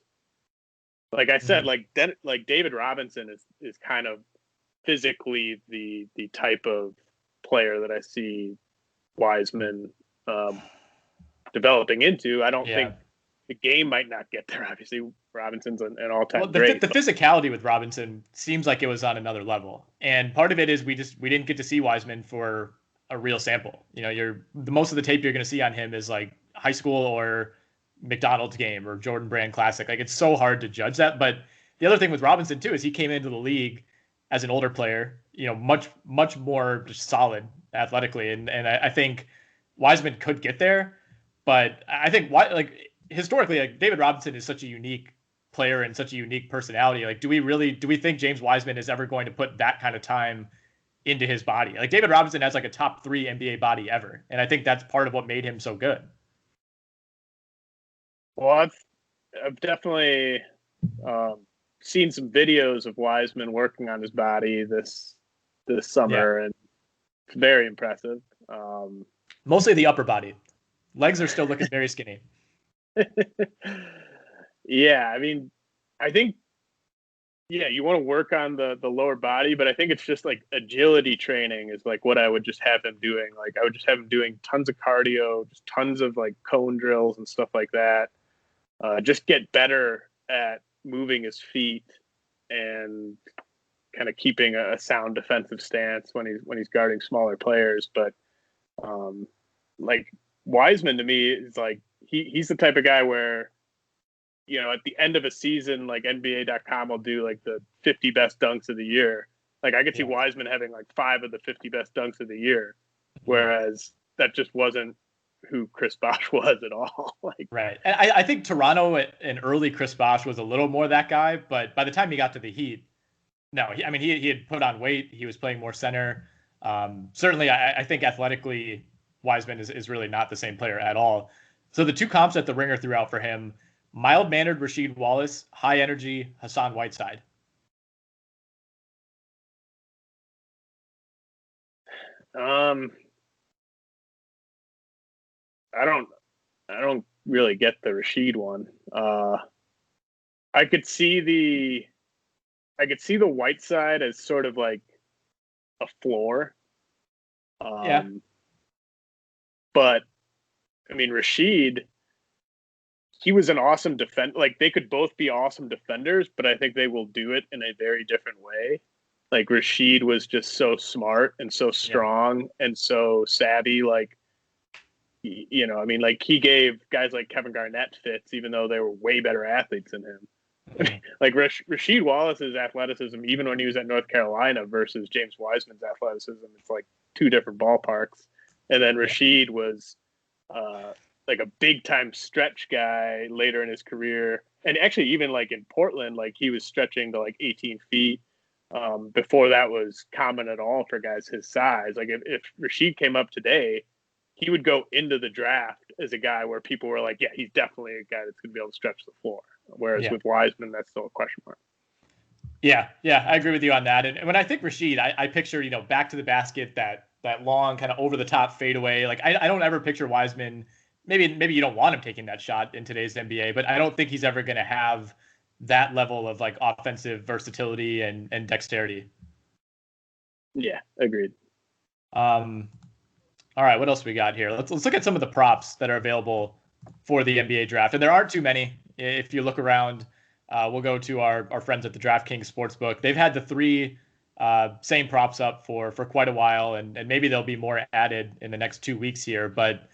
like I said, like David Robinson is kind of physically the type of player that I see Wiseman developing into. I don't think the game might not get there. Obviously, Robinson's an all-time great. The physicality with Robinson seems like it was on another level, and part of it is we didn't get to see Wiseman for a real sample. Most of the tape you're going to see on him is like high school or McDonald's game or Jordan Brand Classic. Like it's so hard to judge that. But the other thing with Robinson too is he came into the league as an older player, much more just solid athletically, and I think Wiseman could get there, but I think historically, like David Robinson is such a unique player and such a unique personality. Like, do we think James Wiseman is ever going to put that kind of time into his body? Like David Robinson has like a top 3 NBA body ever, and I think that's part of what made him so good. Well, I've definitely seen some videos of Wiseman working on his body this summer, and it's very impressive. Mostly the upper body. Legs are still looking very skinny. Yeah, I mean, I think you want to work on the lower body, but I think it's just like agility training is like what I would just have him doing. Like I would just have him doing tons of cardio, just tons of like cone drills and stuff like that. Just get better at moving his feet and kind of keeping a sound defensive stance when he's guarding smaller players. But like Wiseman to me is like he's the type of guy where at the end of a season, like NBA.com will do like the 50 best dunks of the year. Like I could see Wiseman having like 5 of the 50 best dunks of the year, whereas that just wasn't who Chris Bosh was at all. Right. And I think Toronto and early Chris Bosh was a little more that guy, but by the time he got to the Heat, no, he had put on weight. He was playing more center. Certainly, I think athletically, Wiseman is really not the same player at all. So the two comps that the Ringer threw out for him, mild-mannered Rasheed Wallace, high-energy Hassan Whiteside. I don't really get the Rasheed one. I could see the Whiteside as sort of like a floor. But I mean, Rasheed, he was an awesome defender. Like they could both be awesome defenders, but I think they will do it in a very different way. like Rashid was just so smart and so strong and so savvy. Like, I mean, like he gave guys like Kevin Garnett fits, even though they were way better athletes than him. Mm-hmm. Like Rasheed Wallace's athleticism, even when he was at North Carolina versus James Wiseman's athleticism, it's like two different ballparks. And then Rashid was like a big time stretch guy later in his career. And actually, even like in Portland, like he was stretching to like 18 feet. Before that was common at all for guys his size. Like if Rashid came up today, he would go into the draft as a guy where people were like, yeah, he's definitely a guy that's going to be able to stretch the floor. Whereas with Wiseman, that's still a question mark. Yeah, I agree with you on that. And when I think Rashid, I picture, back to the basket, that long kind of over the top fadeaway. Like I don't ever picture Wiseman. Maybe you don't want him taking that shot in today's NBA, but I don't think he's ever going to have that level of like offensive versatility and dexterity. Yeah, agreed. All right, what else we got here? Let's look at some of the props that are available for the NBA draft, and there aren't too many. If you look around, we'll go to our friends at the DraftKings Sportsbook. They've had the three same props up for quite a while, and maybe there'll be more added in the next 2 weeks here. But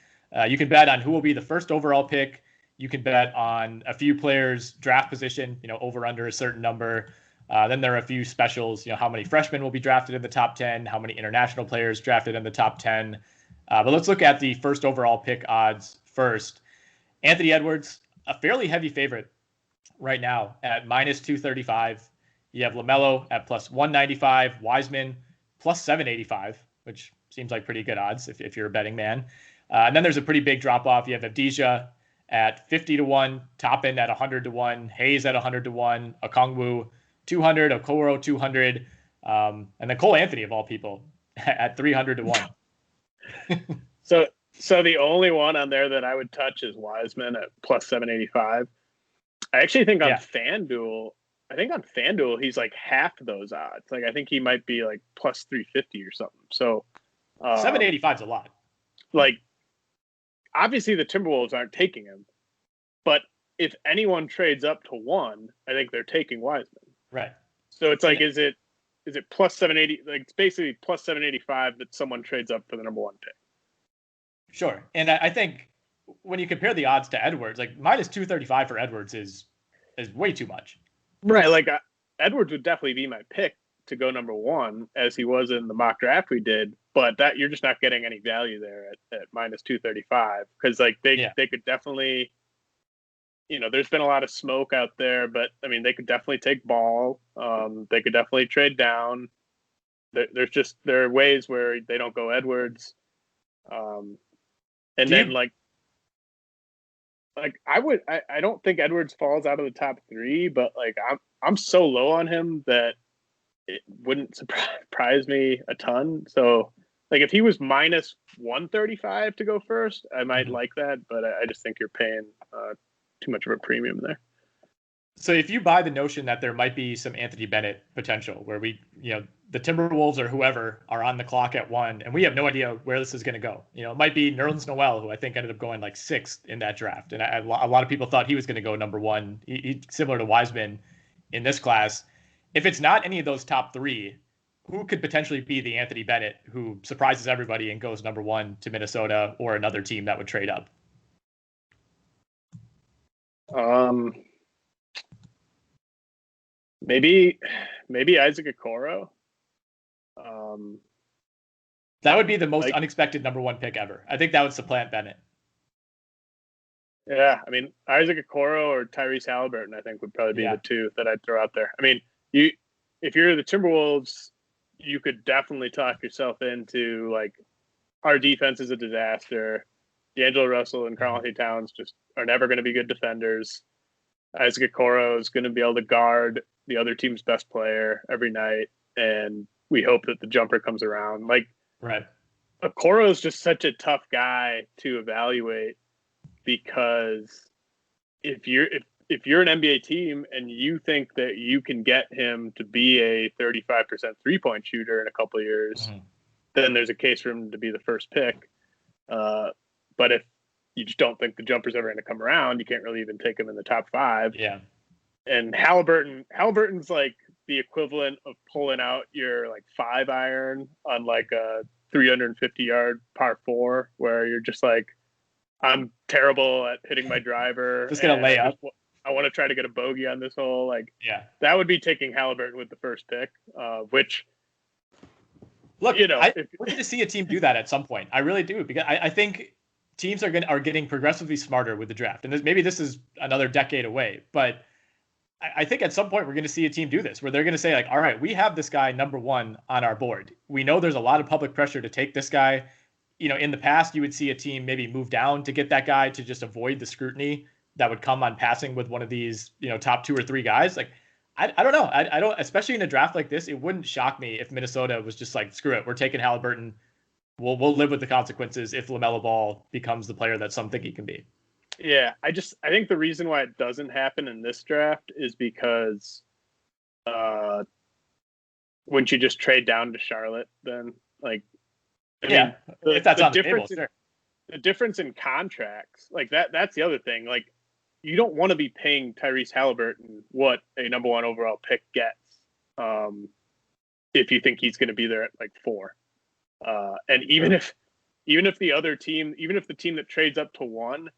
you can bet on who will be the first overall pick. You can bet on a few players' draft position, over under a certain number. Then there are a few specials, how many freshmen will be drafted in the top 10, how many international players drafted in the top 10. But let's look at the first overall pick odds first. Anthony Edwards, a fairly heavy favorite right now at minus 235. You have LaMelo at plus 195, Wiseman plus 785, which seems like pretty good odds if you're a betting man. And then there's a pretty big drop off. You have Avdija at 50-1, Toppin at 100-1, Hayes at 100-1, Okongwu 200, Okoro 200, and then Cole Anthony of all people at 300-1. So the only one on there that I would touch is Wiseman at plus 785. I actually think on FanDuel, he's like half those odds. Like I think he might be like plus 350 or something. So 785 is a lot. Like obviously the Timberwolves aren't taking him, but if anyone trades up to 1, I think they're taking Wiseman. Right. So it's like, is it plus 780? Like it's basically plus 785 that someone trades up for the number 1 pick. Sure. And I think when you compare the odds to Edwards, like minus 235 for Edwards is way too much. Right. Like Edwards would definitely be my pick to go number 1 as he was in the mock draft we did. But that you're just not getting any value there at minus 235 because like they could definitely, there's been a lot of smoke out there, but I mean, they could definitely take Ball. They could definitely trade down. There are ways where they don't go Edwards. And then like I don't think Edwards falls out of the top 3, but like I'm so low on him that it wouldn't surprise me a ton. So like if he was minus 135 to go first, I might like that, but I just think you're paying too much of a premium there. So if you buy the notion that there might be some Anthony Bennett potential where the Timberwolves or whoever are on the clock at 1, and we have no idea where this is going to go. It might be Nerlens Noel, who I think ended up going like 6th in that draft. And a lot of people thought he was going to go number 1. He's similar to Wiseman in this class. If it's not any of those top 3, who could potentially be the Anthony Bennett who surprises everybody and goes number 1 to Minnesota or another team that would trade up? Maybe Isaac Okoro. That would be the most unexpected number 1 pick ever. I think that would supplant Bennett. Yeah, I mean Isaac Okoro or Tyrese Halliburton, I think would probably be the two that I'd throw out there. I mean, if you're the Timberwolves, you could definitely talk yourself into like our defense is a disaster. D'Angelo Russell and Karl-Anthony Towns just are never going to be good defenders. Isaac Okoro is going to be able to guard the other team's best player every night, and we hope that the jumper comes around. Like, right. Okoro is just such a tough guy to evaluate because if you're an NBA team and you think that you can get him to be a 35% 3-point shooter in a couple of years, then there's a case for him to be the first pick. But if you just don't think the jumper's ever going to come around, you can't really even take him in the top 5. Yeah. And Halliburton's like the equivalent of pulling out your like 5-iron on like a 350-yard par 4, where you're just like, I'm terrible at hitting my driver. Just gonna lay up. I want to try to get a bogey on this hole. Like, yeah, that would be taking Halliburton with the first pick, which, look, we're going to see a team do that at some point. I really do, because I think teams are getting progressively smarter with the draft, and maybe this is another decade away, but I think at some point we're going to see a team do this, where they're going to say like, all right, we have this guy number 1 on our board. We know there's a lot of public pressure to take this guy. You know, in the past, you would see a team maybe move down to get that guy to just avoid the scrutiny that would come on passing with one of these, you know, top 2 or 3 guys. Like, I don't know. I don't, especially in a draft like this, it wouldn't shock me if Minnesota was just like, screw it, we're taking Halliburton. We'll live with the consequences if LaMelo Ball becomes the player that some think he can be. Yeah, I think the reason why it doesn't happen in this draft is because wouldn't you just trade down to Charlotte then? Like, I mean, if that's on the table, sure. The difference in contracts, like that's the other thing. Like, you don't want to be paying Tyrese Halliburton what a number 1 overall pick gets if you think he's going to be there at like 4. And even if the other team, even if the team that trades up to 1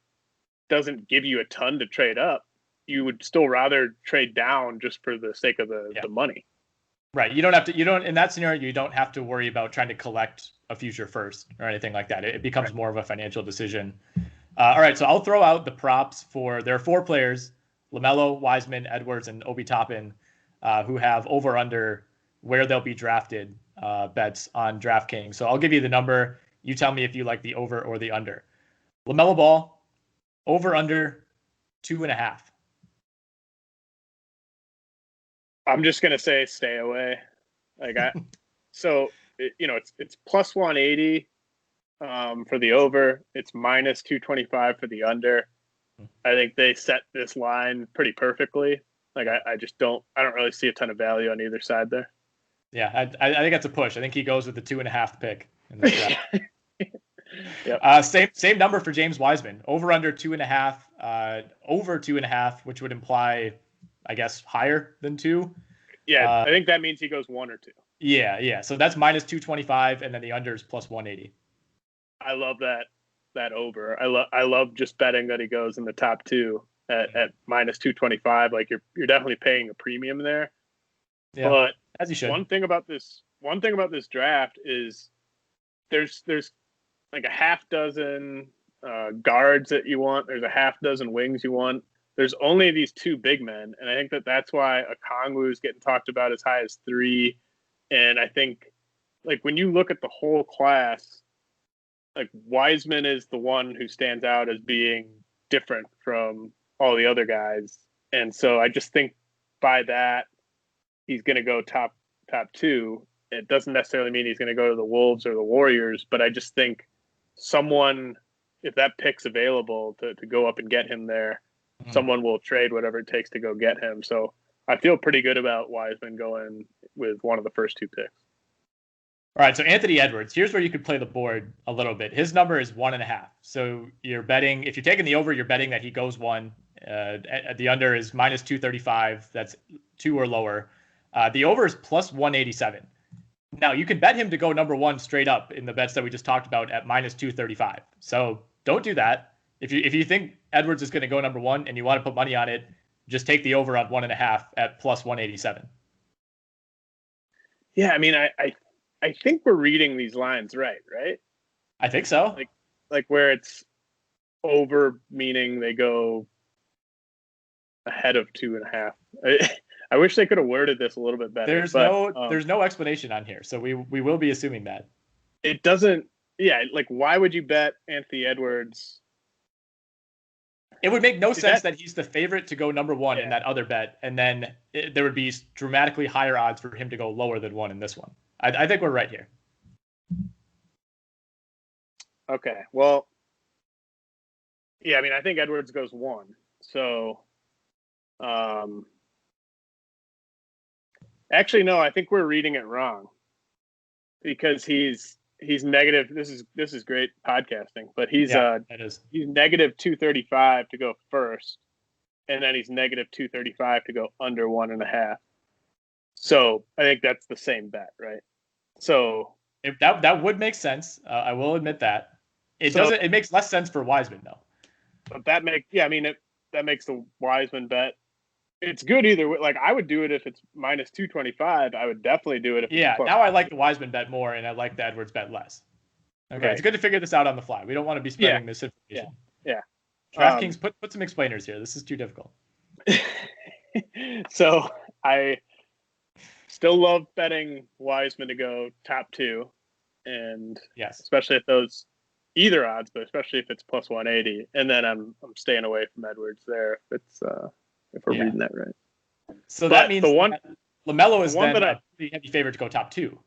doesn't give you a ton to trade up, you would still rather trade down just for the sake of the money. Right. You don't have to, in that scenario, you don't have to worry about trying to collect a future first or anything like that. It becomes more of a financial decision. All right. So I'll throw out the props there are 4 players, LaMelo, Wiseman, Edwards, and Obi Toppin, who have over under where they'll be drafted bets on DraftKings. So I'll give you the number. You tell me if you like the over or the under. LaMelo Ball, over under 2.5. I'm just gonna say stay away. Like it's plus 180 for the over. It's minus 225 for the under. I think they set this line pretty perfectly. Like I don't really see a ton of value on either side there. Yeah, I think that's a push. I think he goes with the 2.5 pick in this draft. Yep. Same number for James Wiseman. Over under 2.5. Over 2.5, which would imply, I guess, higher than 2. Yeah, I think that means he goes 1 or 2. Yeah. So that's minus 225, and then the under is plus 180. I love that over. I love just betting that he goes in the top 2 at minus 225. Like you're definitely paying a premium there. Yeah, but as you should. One thing about this draft is there's like a half dozen guards that you want. There's a half dozen wings you want. There's only these 2 big men, and I think that's why Okongwu is getting talked about as high as 3. And I think, like, when you look at the whole class, like, Wiseman is the one who stands out as being different from all the other guys. And so I just think by that, he's going to go top 2. It doesn't necessarily mean he's going to go to the Wolves or the Warriors, but I just think someone, if that pick's available to go up and get him there, someone will trade whatever it takes to go get him. So I feel pretty good about Wiseman going with one of the first 2 picks. All right, so Anthony Edwards, here's where you could play the board a little bit. His number is 1.5. So you're betting, if you're taking the over, you're betting that he goes 1. The under is minus 235. That's 2 or lower. The over is plus 187. Now, you can bet him to go number 1 straight up in the bets that we just talked about at minus 235. So don't do that. If you think Edwards is going to go number 1 and you want to put money on it, just take the over on 1.5 at plus 187. Yeah, I mean, I think we're reading these lines right? I think so. Like where it's over, meaning they go ahead of 2.5. I wish they could have worded this a little bit better. There's no explanation on here, so we will be assuming that. It doesn't. Yeah, like why would you bet Anthony Edwards? It would make no sense that he's the favorite to go number 1 in that other bet, and then there would be dramatically higher odds for him to go lower than 1 in this one. I think we're right here. Okay, well, yeah, I mean, I think Edwards goes 1. So, actually, no, I think we're reading it wrong because he's negative. This is great podcasting, but he's negative 235 to go first, and then he's negative 235 to go under 1.5. So I think that's the same bet, right? So if that would make sense. I will admit that. It so doesn't. It makes less sense for Wiseman though. but that makes the Wiseman bet. It's good either way. Like I would do it if it's minus 225. I would definitely do it if it's Yeah. plus. Now I like the Wiseman bet more, and I like the Edwards bet less. Okay, Right. it's good to figure this out on the fly. We don't want to be spreading this Yeah. information. Yeah. DraftKings, put some explainers here. This is too difficult. So I still love betting Wiseman to go top 2, and Yes, especially if those either odds, but especially if it's plus 180. And then I'm staying away from Edwards there if we're reading that right. So that means LaMelo is then a pretty heavy favorite to go top 2.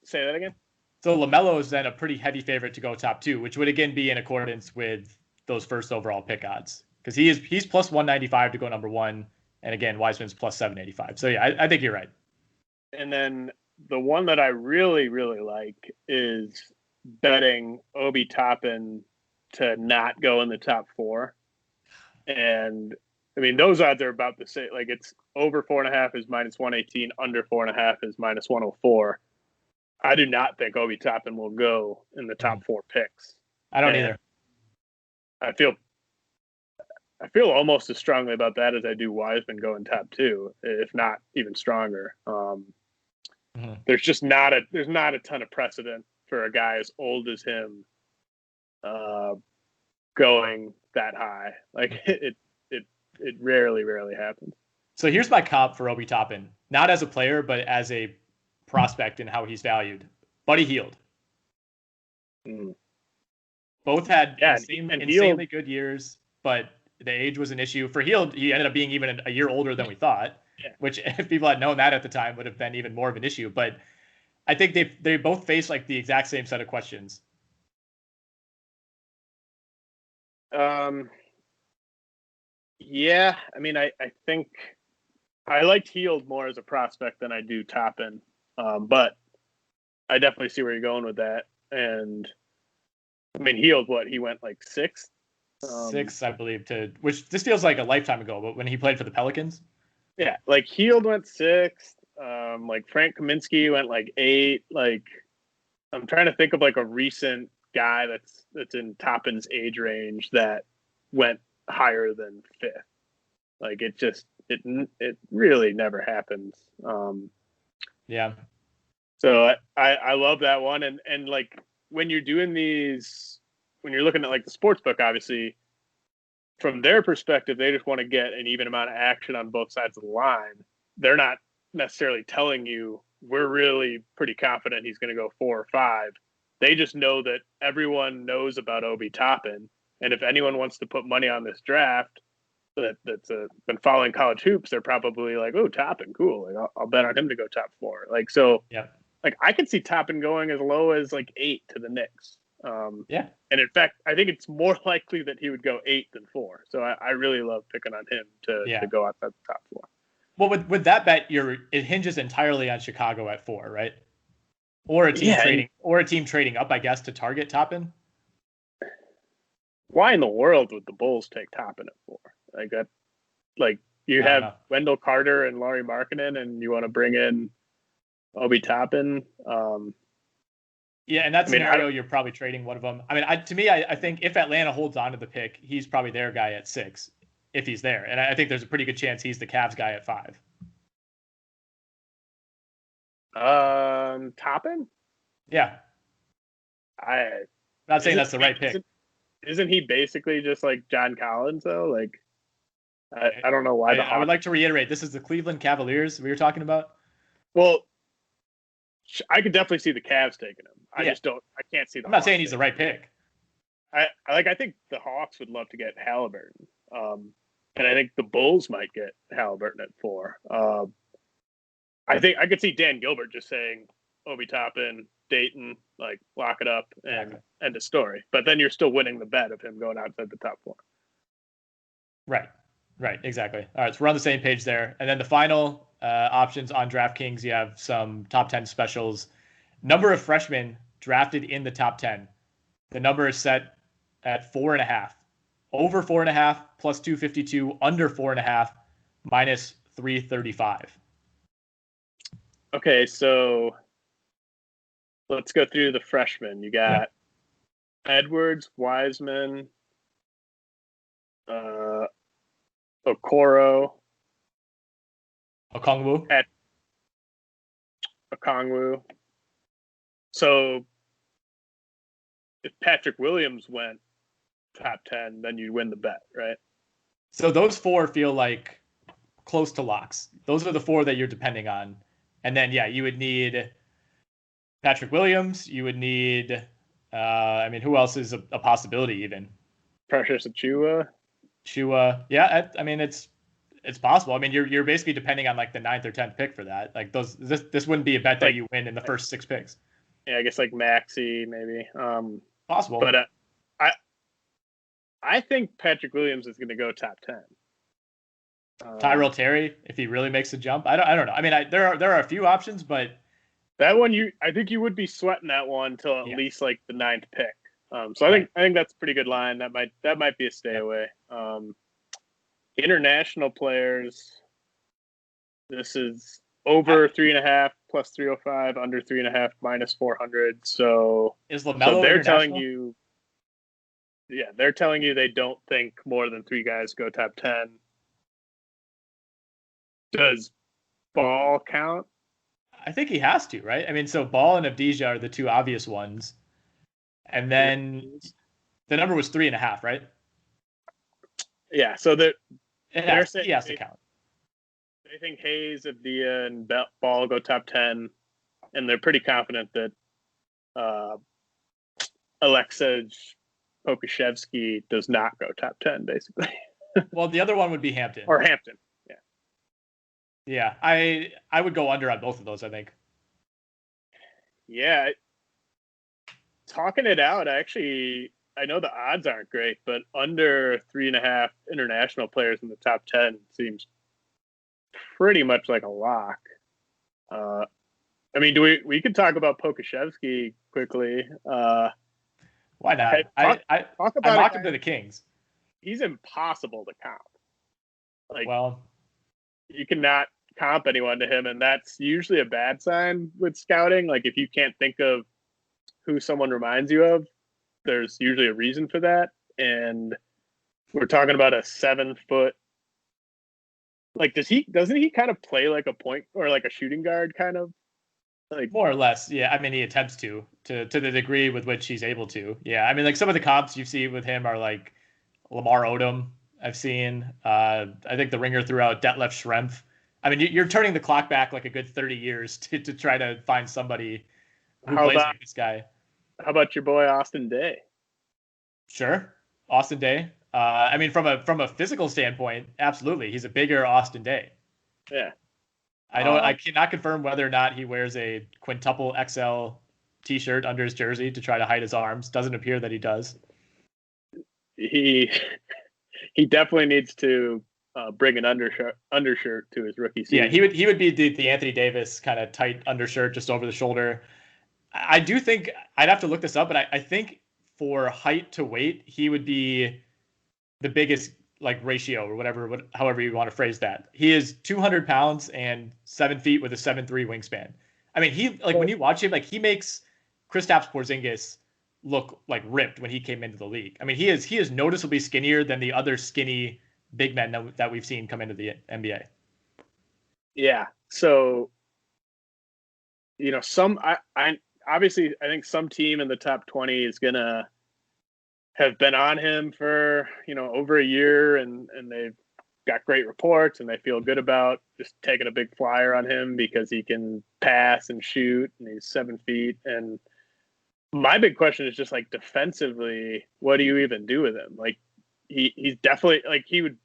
Say that again. So LaMelo is then a pretty heavy favorite to go top 2, which would again be in accordance with those first overall pick odds, because he's plus 195 to go number 1, and again Wiseman's plus 785. So yeah, I think you're right. And then the one that I really, really like is betting Obi Toppin to not go in the top 4. And I mean, those odds are about the same. Like it's over 4.5 is minus 118, under 4.5 is minus 104. I do not think Obi Toppin will go in the top 4 picks. I don't either. I feel almost as strongly about that as I do Wiseman going top 2, if not even stronger. There's just not a ton of precedent for a guy as old as him going that high. Like it rarely happens. So here's my comp for Obi Toppin, not as a player, but as a prospect and how he's valued. Buddy Hield. Both had insanely good years, but the age was an issue. For Hield, he ended up being even a year older than we thought, which if people had known that at the time would have been even more of an issue. But I think they both face like the exact same set of questions. Yeah, I mean, I think I liked Hield more as a prospect than I do Toppin, but I definitely see where you're going with that. And I mean, Hield, he went like 6th? 6th, I believe, which this feels like a lifetime ago, but when he played for the Pelicans. Yeah, like Hield went 6th. Like Frank Kaminsky went like 8. Like I'm trying to think of like a recent guy that's in Toppin's age range that went higher than 5th. Like it really never happens. Yeah. So I love that one. And like when you're doing these, when you're looking at like the sports book, obviously from their perspective, they just want to get an even amount of action on both sides of the line. They're not necessarily telling you we're really pretty confident he's going to go 4 or 5. They just know that everyone knows about Obi Toppin. And if anyone wants to put money on this draft that's been following college hoops, they're probably like, oh, Toppin, cool. Like, I'll bet on him to go top 4. Like, so like I could see Toppin going as low as like 8 to the Knicks. And in fact, I think it's more likely that he would go 8 than 4. So I really love picking on him to go outside the top 4. Well, with that bet, it hinges entirely on Chicago at 4, right? Or a team trading up, I guess, to target Toppin. Why in the world would the Bulls take Toppin at 4? Like that, like you have Wendell Carter and Lauri Markkanen, and you want to bring in Obi Toppin. Yeah, in that scenario, you're probably trading one of them. I mean, I think if Atlanta holds on to the pick, he's probably their guy at 6, if he's there. And I think there's a pretty good chance he's the Cavs guy at 5. Toppin? Yeah. I'm not saying that's the right pick. Isn't he basically just like John Collins, though? Like, I don't know why. I would like to reiterate, this is the Cleveland Cavaliers we were talking about. Well, I could definitely see the Cavs taking him. I can't see the I'm not saying he's the right pick. I think the Hawks would love to get Halliburton. And I think the Bulls might get Halliburton at 4. I think I could see Dan Gilbert just saying Obi Toppin, Dayton, like lock it up and end of story. But then you're still winning the bet of him going outside the top 4. Right, exactly. All right, so we're on the same page there. And then the final options on DraftKings, you have some top 10 specials. Number of freshmen drafted in the top 10. The number is set at 4.5. Over 4.5 plus 252, under 4.5 minus 335. Okay, so let's go through the freshmen. You got Edwards, Wiseman, Okoro, Okongwu. Okongwu. So if Patrick Williams went top 10, then you'd win the bet, right? So those four feel like close to locks. Those are the four that you're depending on. And then, you would need Patrick Williams. You would need, who else is a possibility even? Precious Achiuwa. Yeah, it's possible. I mean, you're basically depending on like the 9th or 10th pick for that. Like this wouldn't be a bet that you win in the first 6 picks. Yeah, I guess like Maxey maybe. Possible. But I think Patrick Williams is going to go top 10. Tyrell Terry, if he really makes a jump, I don't know. I mean, there are a few options, but that one I think you would be sweating that one till at least like the 9th pick. So I think that's a pretty good line. That might be a stay away. International players. This is over 3.5 plus 305, under 3.5 minus 400. So is LaMelo so they're telling international? they're telling you they don't think more than 3 guys go top 10. Does Ball count? I think he has to, right? I mean, so Ball and Avdija are the two obvious ones. And then the number was 3.5, right? Yeah, so he has to count. They think Hayes, Avdija, and Ball go top 10, and they're pretty confident that Aleksej Pokusevski does not go top 10, basically. Well, the other one would be Hampton. Or Hampton. Yeah, I would go under on both of those, I think. Yeah. Talking it out, I know the odds aren't great, but under 3.5 international players in the top 10 seems pretty much like a lock. We could talk about Pokusevski quickly. Why not? I mocked him to the Kings. He's impossible to count. Well, you cannot comp anyone to him, and that's usually a bad sign with scouting. Like if you can't think of who someone reminds you of, there's usually a reason for that. And we're talking about a 7-foot. Like doesn't he kind of play like a point or like a shooting guard kind of? Like more or less, yeah. I mean, he attempts to the degree with which he's able to. Yeah, I mean, like some of the comps you see with him are like Lamar Odom. I've seen. I think the Ringer threw out Detlef Schrempf. I mean, you're turning the clock back like a good 30 years to try to find somebody who plays like this guy. How about your boy Austin Day? Sure, Austin Day. I mean, from a physical standpoint, absolutely, he's a bigger Austin Day. Yeah. I cannot confirm whether or not he wears a quintuple XL T-shirt under his jersey to try to hide his arms. Doesn't appear that he does. He definitely needs to bring an undershirt to his rookie season. Yeah, he would be the Anthony Davis kind of tight undershirt just over the shoulder. I do think I'd have to look this up, but I think for height to weight, he would be the biggest like ratio or however you want to phrase that. He is 200 pounds and 7 feet with a 7'3" wingspan. I mean, when you watch him, like he makes Kristaps Porzingis look like ripped when he came into the league. I mean, he is noticeably skinnier than the other skinny big men that we've seen come into the NBA. Yeah. So, obviously I think some team in the top 20 is going to have been on him for, over a year and they've got great reports and they feel good about just taking a big flyer on him because he can pass and shoot and he's 7 feet. And my big question is just like defensively, what do you even do with him? Like he's definitely like he would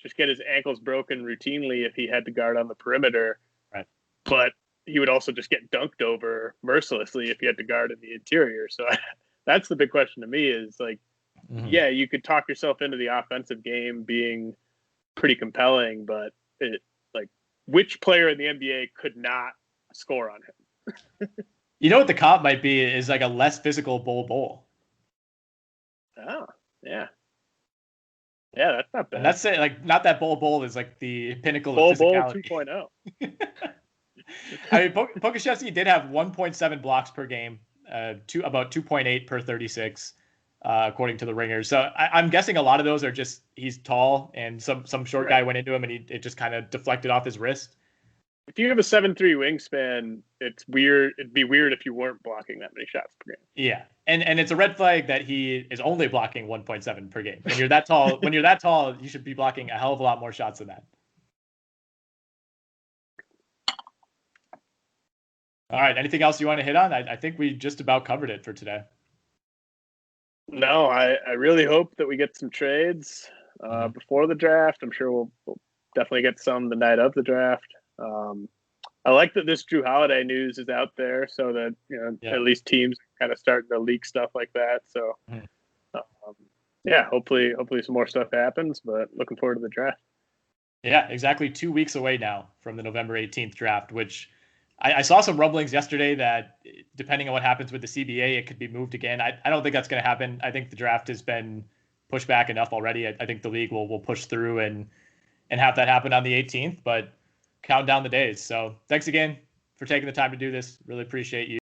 just get his ankles broken routinely if he had to guard on the perimeter. Right. But he would also just get dunked over mercilessly if he had to guard in the interior. So that's the big question to me is like, yeah, you could talk yourself into the offensive game being pretty compelling, but which player in the NBA could not score on him? You know what the comp might be is like a less physical Bol Bol. Oh, yeah. Yeah, that's not And bad. that's it. Like, not that Bol is like the pinnacle of Bol physicality. 2.0. I mean, Pokashevsky did have 1.7 blocks per game, about 2.8 per 36, according to the Ringer. So I'm guessing a lot of those are just he's tall and some short guy Right. went into him and it just kind of deflected off his wrist. If you have a 7'3" wingspan, it's weird. It'd be weird if you weren't blocking that many shots per game. Yeah, and it's a red flag that he is only blocking 1.7 per game. When you're that tall, you should be blocking a hell of a lot more shots than that. All right. Anything else you want to hit on? I think we just about covered it for today. No, I really hope that we get some trades before the draft. I'm sure we'll definitely get some the night of the draft. I like that this Jrue Holiday news is out there, so that at least teams kind of starting to leak stuff like that. So, yeah, hopefully some more stuff happens. But looking forward to the draft. Yeah, exactly 2 weeks away now from the November 18th draft, which I saw some rumblings yesterday that depending on what happens with the CBA, it could be moved again. I don't think that's going to happen. I think the draft has been pushed back enough already. I think the league will push through and have that happen on the 18th, but count down the days. So thanks again for taking the time to do this. Really appreciate you.